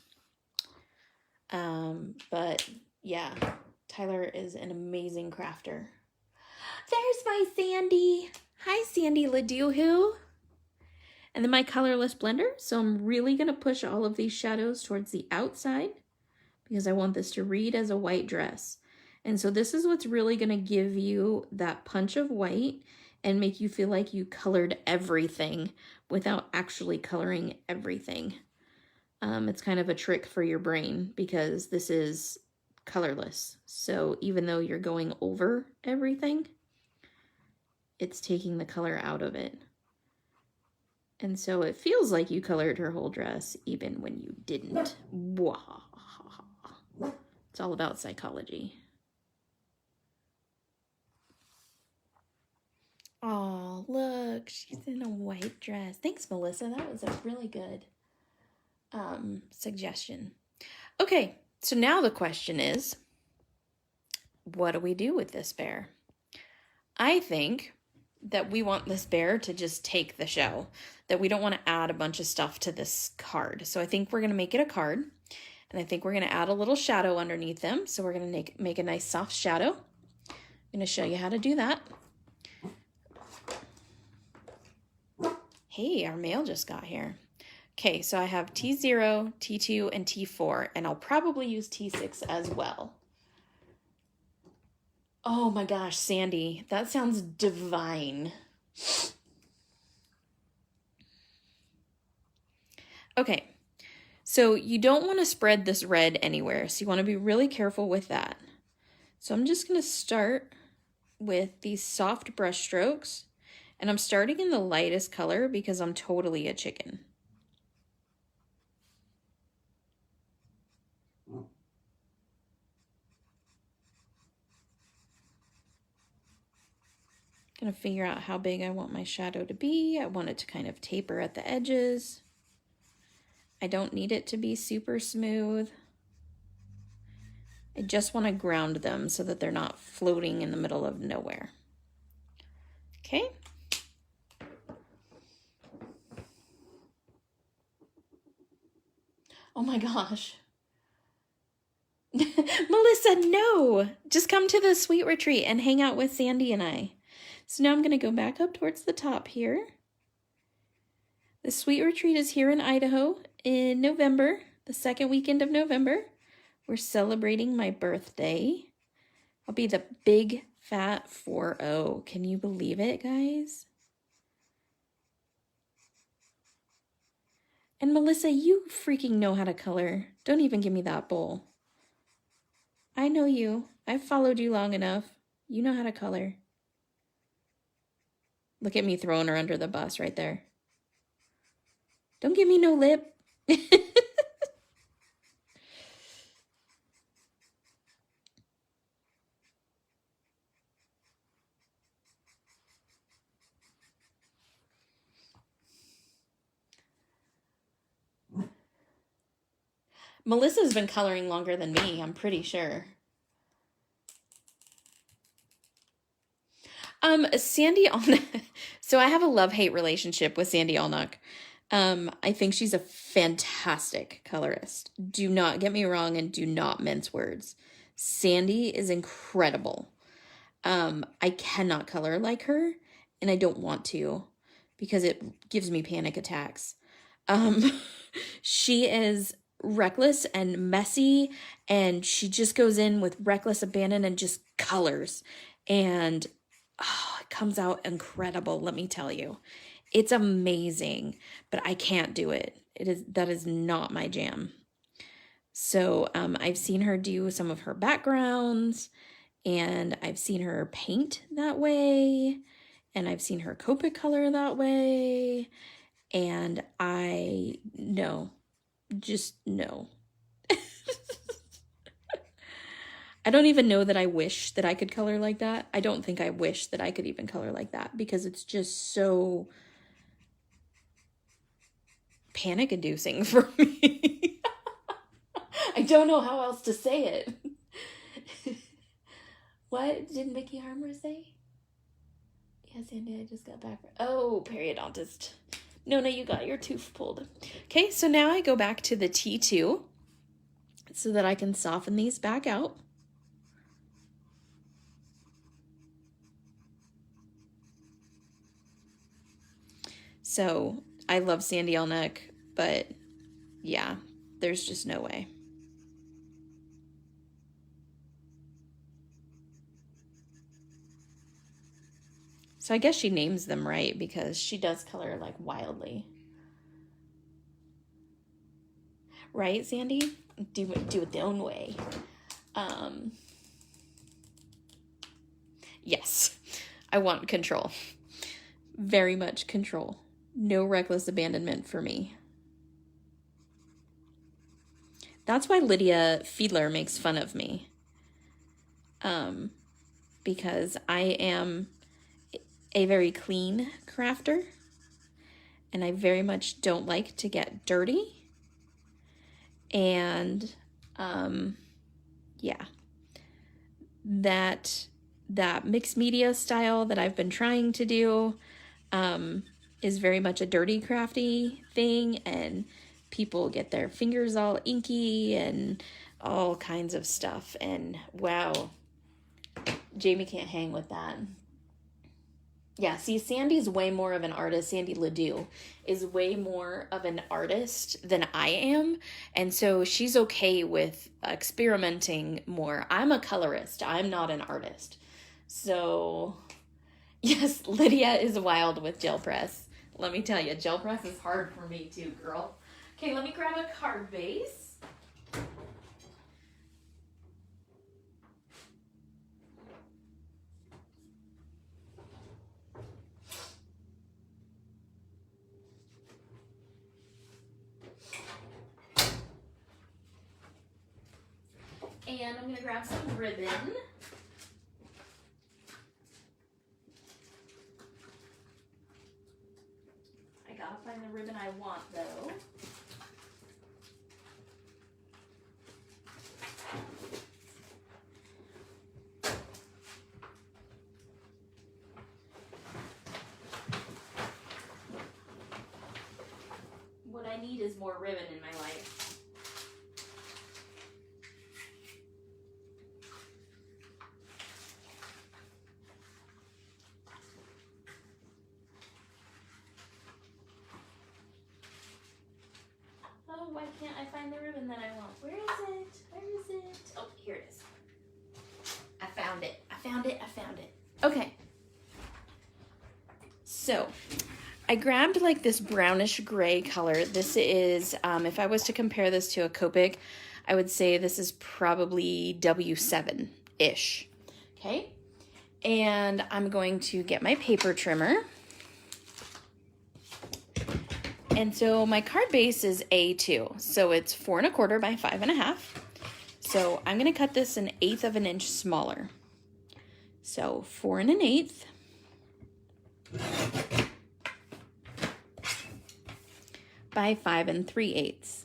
But yeah, Tyler is an amazing crafter. There's my Sandy. Hi, Sandy Ladoohoo. And then my colorless blender. So I'm really going to push all of these shadows towards the outside because I want this to read as a white dress. And so this is what's really going to give you that punch of white and make you feel like you colored everything without actually coloring everything. It's kind of a trick for your brain because this is colorless. So even though you're going over everything, it's taking the color out of it. And so it feels like you colored her whole dress even when you didn't. It's all about psychology. Oh, look, she's in a white dress. Thanks, Melissa. That was a really good suggestion. Okay, so now the question is, what do we do with this bear? I think that we want this bear to just take the show, that we don't want to add a bunch of stuff to this card. So I think we're going to make it a card, and I think we're going to add a little shadow underneath them. So we're going to make a nice soft shadow. I'm going to show you how to do that. Hey, our mail just got here. Okay, so I have T0, T2, and T4, and I'll probably use T6 as well. Oh my gosh, Sandy, that sounds divine. Okay, so you don't want to spread this red anywhere, so you want to be really careful with that. So I'm just going to start with these soft brush strokes, and I'm starting in the lightest color because I'm totally a chicken. Gonna figure out how big I want my shadow to be. I want it to kind of taper at the edges. I don't need it to be super smooth. I just want to ground them so that they're not floating in the middle of nowhere. Okay. Oh my gosh. Melissa, no! Just come to the sweet retreat and hang out with Sandy and I. So now I'm going to go back up towards the top here. The sweet retreat is here in Idaho in November, the second weekend of November. We're celebrating my birthday. I'll be the big fat 4-0. Can you believe it, guys? And Melissa, you freaking know how to color. Don't even give me that bowl. I know you. I've followed you long enough. You know how to color. Look at me throwing her under the bus right there. Don't give me no lip. Melissa's been coloring longer than me, I'm pretty sure. Sandy Allnock. So I have a love-hate relationship with Sandy Allnock. I think she's a fantastic colorist. Do not get me wrong and do not mince words. Sandy is incredible. I cannot color like her, and I don't want to because it gives me panic attacks. She is reckless and messy, and she just goes in with reckless abandon and just colors. And it comes out incredible, let me tell you. It's amazing, but I can't do it. That is not my jam. So I've seen her do some of her backgrounds, and I've seen her paint that way, and I've seen her Copic color that way, and just no. I don't even know that I wish that I could color like that. I don't think I wish that I could even color like that because it's just so panic-inducing for me. I don't know how else to say it. What did Mickey Harmer say? Yes, Andy, I just got back. Oh, periodontist. No, you got your tooth pulled. Okay, so now I go back to the T2 so that I can soften these back out. So I love Sandy Allnock, but yeah, there's just no way. So I guess she names them right because she does color like wildly. Right, Sandy? Do it their own way. Yes, I want control. Very much control. No reckless abandonment for me. That's why Lydia Fiedler makes fun of me. Because I am a very clean crafter, and I very much don't like to get dirty. And, yeah. That mixed media style that I've been trying to do, is very much a dirty, crafty thing, and people get their fingers all inky and all kinds of stuff, and wow, Jamie can't hang with that. Yeah, see, Sandy's way more of an artist. Sandy Ledoux is way more of an artist than I am, and so she's okay with experimenting more. I'm a colorist. I'm not an artist. So, yes, Lydia is wild with gel press. Let me tell you, gel press is hard for me too, girl. Okay, let me grab a card base. And I'm going to grab some ribbon. I gotta find the ribbon I want, though. What I need is more ribbon in my life. Oh, why can't I find the ribbon that I want? Where is it? Where is it? Oh, here it is. I found it. I found it. I found it. Okay. So, I grabbed like this brownish gray color. This is, if I was to compare this to a Copic, I would say this is probably W7-ish. Okay. And I'm going to get my paper trimmer. And so my card base is A2. So it's 4 1/4 by 5 1/2. So I'm going to cut this 1/8 of an inch smaller. So 4 1/8. By 5 3/8.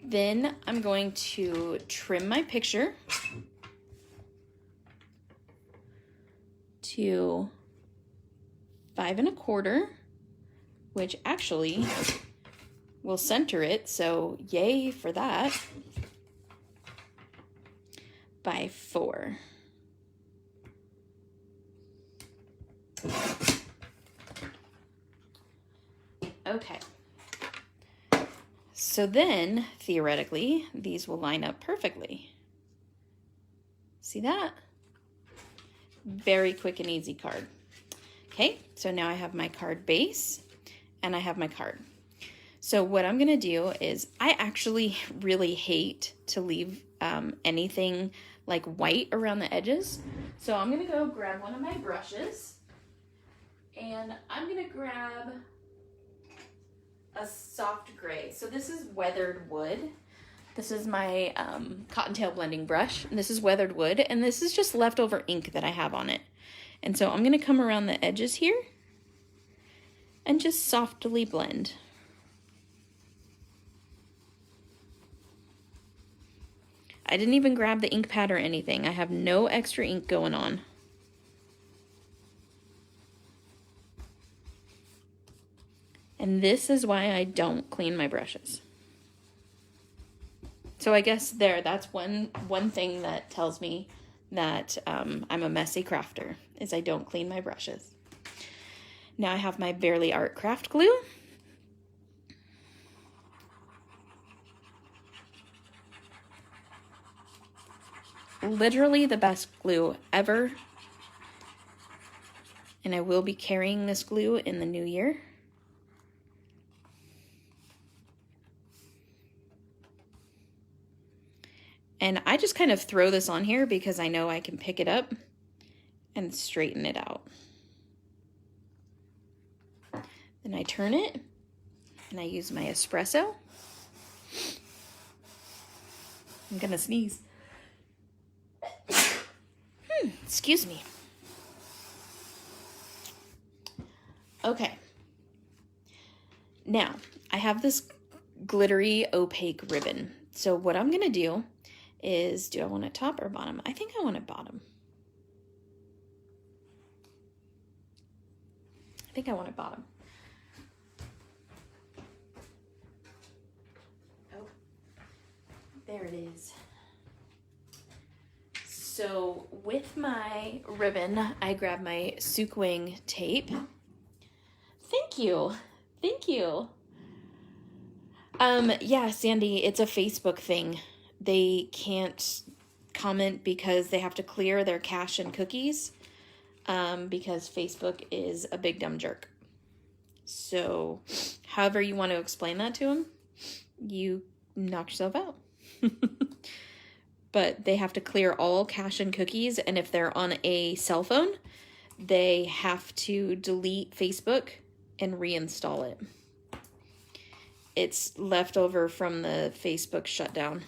Then I'm going to trim my picture to 5 1/4, which actually will center it, so yay for that, by 4. Okay, so then, theoretically, these will line up perfectly. See that? Very quick and easy card. Okay, so now I have my card base, and I have my card. So what I'm gonna do is, I actually really hate to leave anything like white around the edges. So I'm gonna go grab one of my brushes, and I'm gonna grab a soft gray. So this is weathered wood. This is my cottontail blending brush, and this is weathered wood, and this is just leftover ink that I have on it. And so I'm gonna come around the edges here and just softly blend. I didn't even grab the ink pad or anything. I have no extra ink going on. And this is why I don't clean my brushes. So I guess that's one thing that tells me that I'm a messy crafter, is I don't clean my brushes. Now I have my Barely Art craft glue. Literally the best glue ever. And I will be carrying this glue in the new year. And I just kind of throw this on here because I know I can pick it up and straighten it out. Then I turn it and I use my espresso. I'm gonna sneeze. Excuse me. Okay. Now, I have this glittery opaque ribbon. So what I'm gonna do is, do I want it top or bottom? I think I want it bottom. I think I want it bottom. Oh, there it is. So with my ribbon, I grab my Sukwing tape. Thank you. Thank you. Yeah, Sandy, it's a Facebook thing. They can't comment because they have to clear their cache and cookies, because Facebook is a big dumb jerk. So however you want to explain that to them, you knock yourself out. But they have to clear all cache and cookies, and if they're on a cell phone, they have to delete Facebook and reinstall it. It's left over from the Facebook shutdown.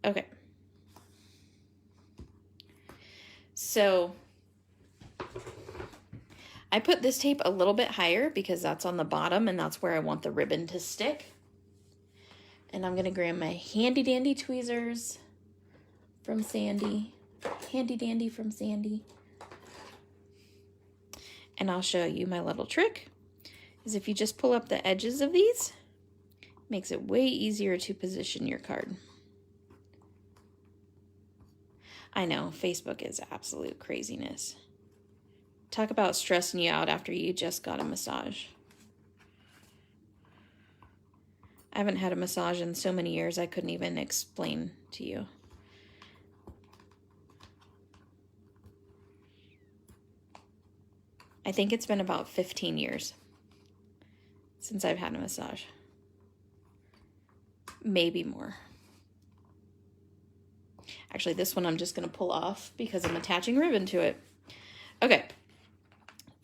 Okay. So I put this tape a little bit higher because that's on the bottom and that's where I want the ribbon to stick. And I'm going to grab my handy dandy tweezers from Sandy. Handy dandy from Sandy. And I'll show you my little trick. Is if you just pull up the edges of these, it makes it way easier to position your card. I know, Facebook is absolute craziness. Talk about stressing you out after you just got a massage. I haven't had a massage in so many years I couldn't even explain to you. I think it's been about 15 years since I've had a massage. Maybe more. Actually, this one I'm just going to pull off because I'm attaching ribbon to it. Okay,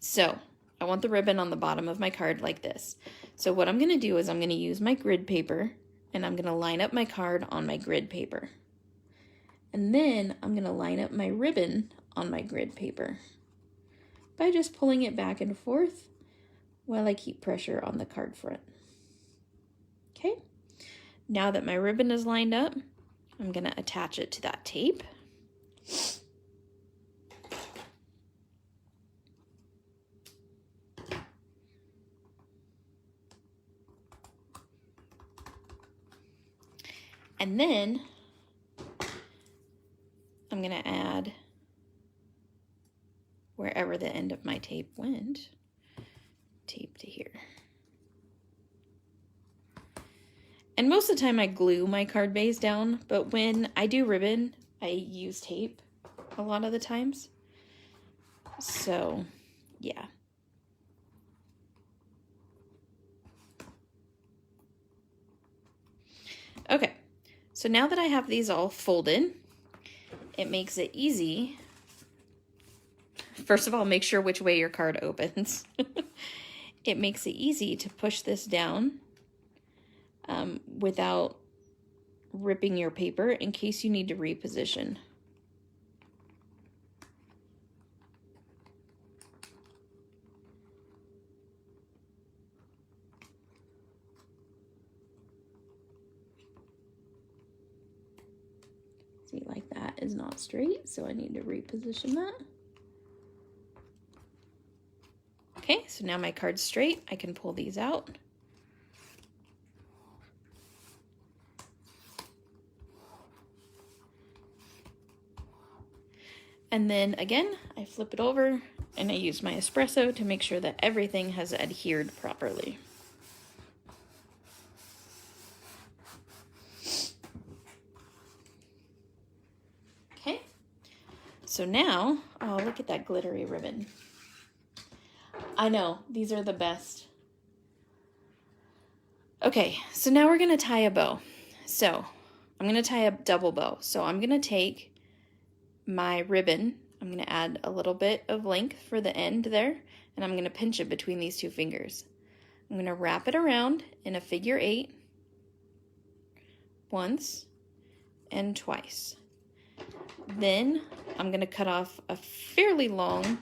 so I want the ribbon on the bottom of my card like this. So what I'm going to do is I'm going to use my grid paper and I'm going to line up my card on my grid paper. And then I'm going to line up my ribbon on my grid paper by just pulling it back and forth while I keep pressure on the card front. Okay, now that my ribbon is lined up, I'm going to attach it to that tape. And then I'm going to add wherever the end of my tape went, tape to here. And most of the time I glue my card base down, but when I do ribbon, I use tape a lot of the times. So, yeah. Okay, so now that I have these all folded, it makes it easy. First of all, make sure which way your card opens. It makes it easy to push this down without ripping your paper in case you need to reposition. See, like that is not straight, so I need to reposition that. Okay, so now my card's straight. I can pull these out. And then again, I flip it over and I use my espresso to make sure that everything has adhered properly. Okay, so now, oh, look at that glittery ribbon. I know, these are the best. Okay, so now we're gonna tie a bow. So I'm gonna tie a double bow. So I'm gonna take my ribbon, I'm gonna add a little bit of length for the end there, and I'm gonna pinch it between these two fingers. I'm gonna wrap it around in a figure 8 once and twice. Then I'm gonna cut off a fairly long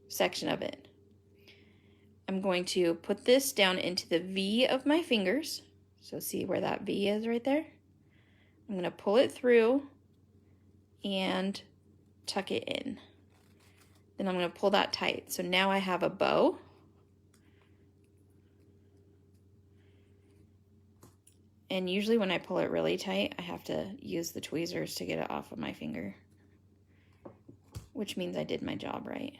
section of it. I'm going to put this down into the V of my fingers. So see where that V is right there? I'm gonna pull it through and tuck it in. Then I'm gonna pull that tight. So now I have a bow. And usually when I pull it really tight, I have to use the tweezers to get it off of my finger, which means I did my job right.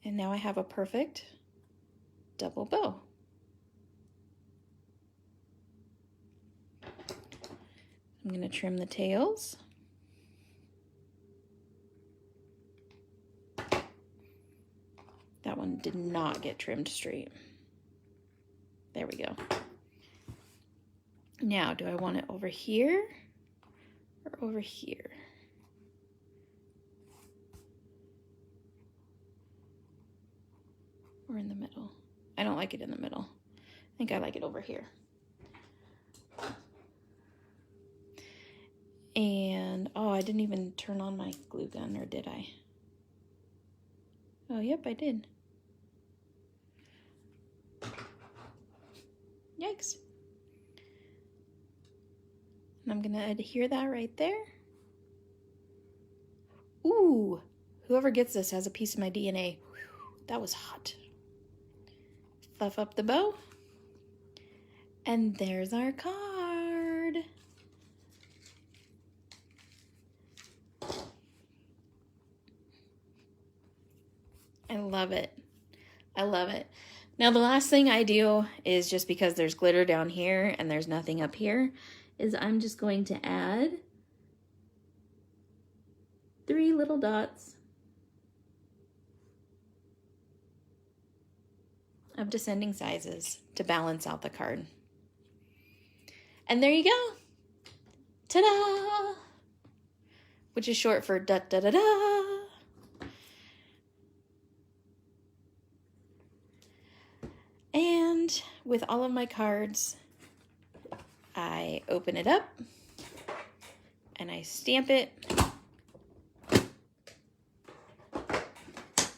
And now I have a perfect double bow. I'm going to trim the tails. That one did not get trimmed straight. There we go. Now, do I want it over here or over here? Or in the middle? I don't like it in the middle. I think I like it over here. And, oh, I didn't even turn on my glue gun, or did I? Oh, yep, I did. Yikes. And I'm gonna adhere that right there. Ooh, whoever gets this has a piece of my DNA. Whew, that was hot. Fluff up the bow. And there's our card. I love it. I love it. Now the last thing I do is, just because there's glitter down here and there's nothing up here, is I'm just going to add 3 little dots of descending sizes to balance out the card. And there you go. Ta-da! Which is short for da-da-da-da. And with all of my cards, I open it up and I stamp it.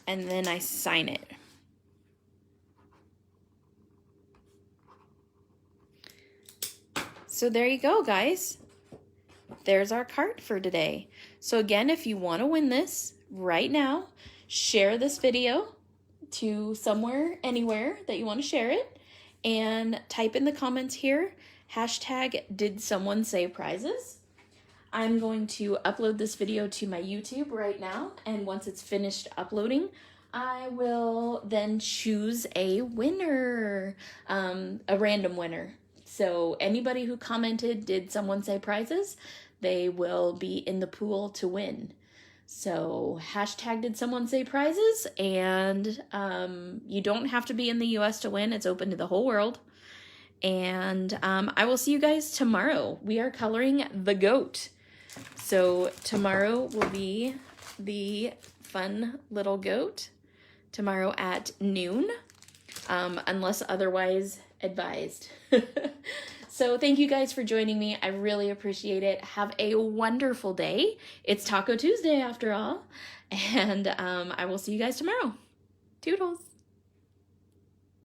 And then I sign it. So there you go, guys. There's our card for today. So again, if you want to win this right now, share this video to somewhere, anywhere that you want to share it, and type in the comments here, hashtag did someone say prizes. I'm going to upload this video to my YouTube right now, and once it's finished uploading, I will then choose a winner, a random winner. So anybody who commented, did someone say prizes, they will be in the pool to win. So hashtag did someone say prizes, and you don't have to be in the US to win. It's open to the whole world. And I will see you guys tomorrow. We are coloring the goat. So tomorrow will be the fun little goat. Tomorrow at noon, unless otherwise advised. So thank you guys for joining me. I really appreciate it. Have a wonderful day. It's Taco Tuesday after all. And I will see you guys tomorrow. Toodles.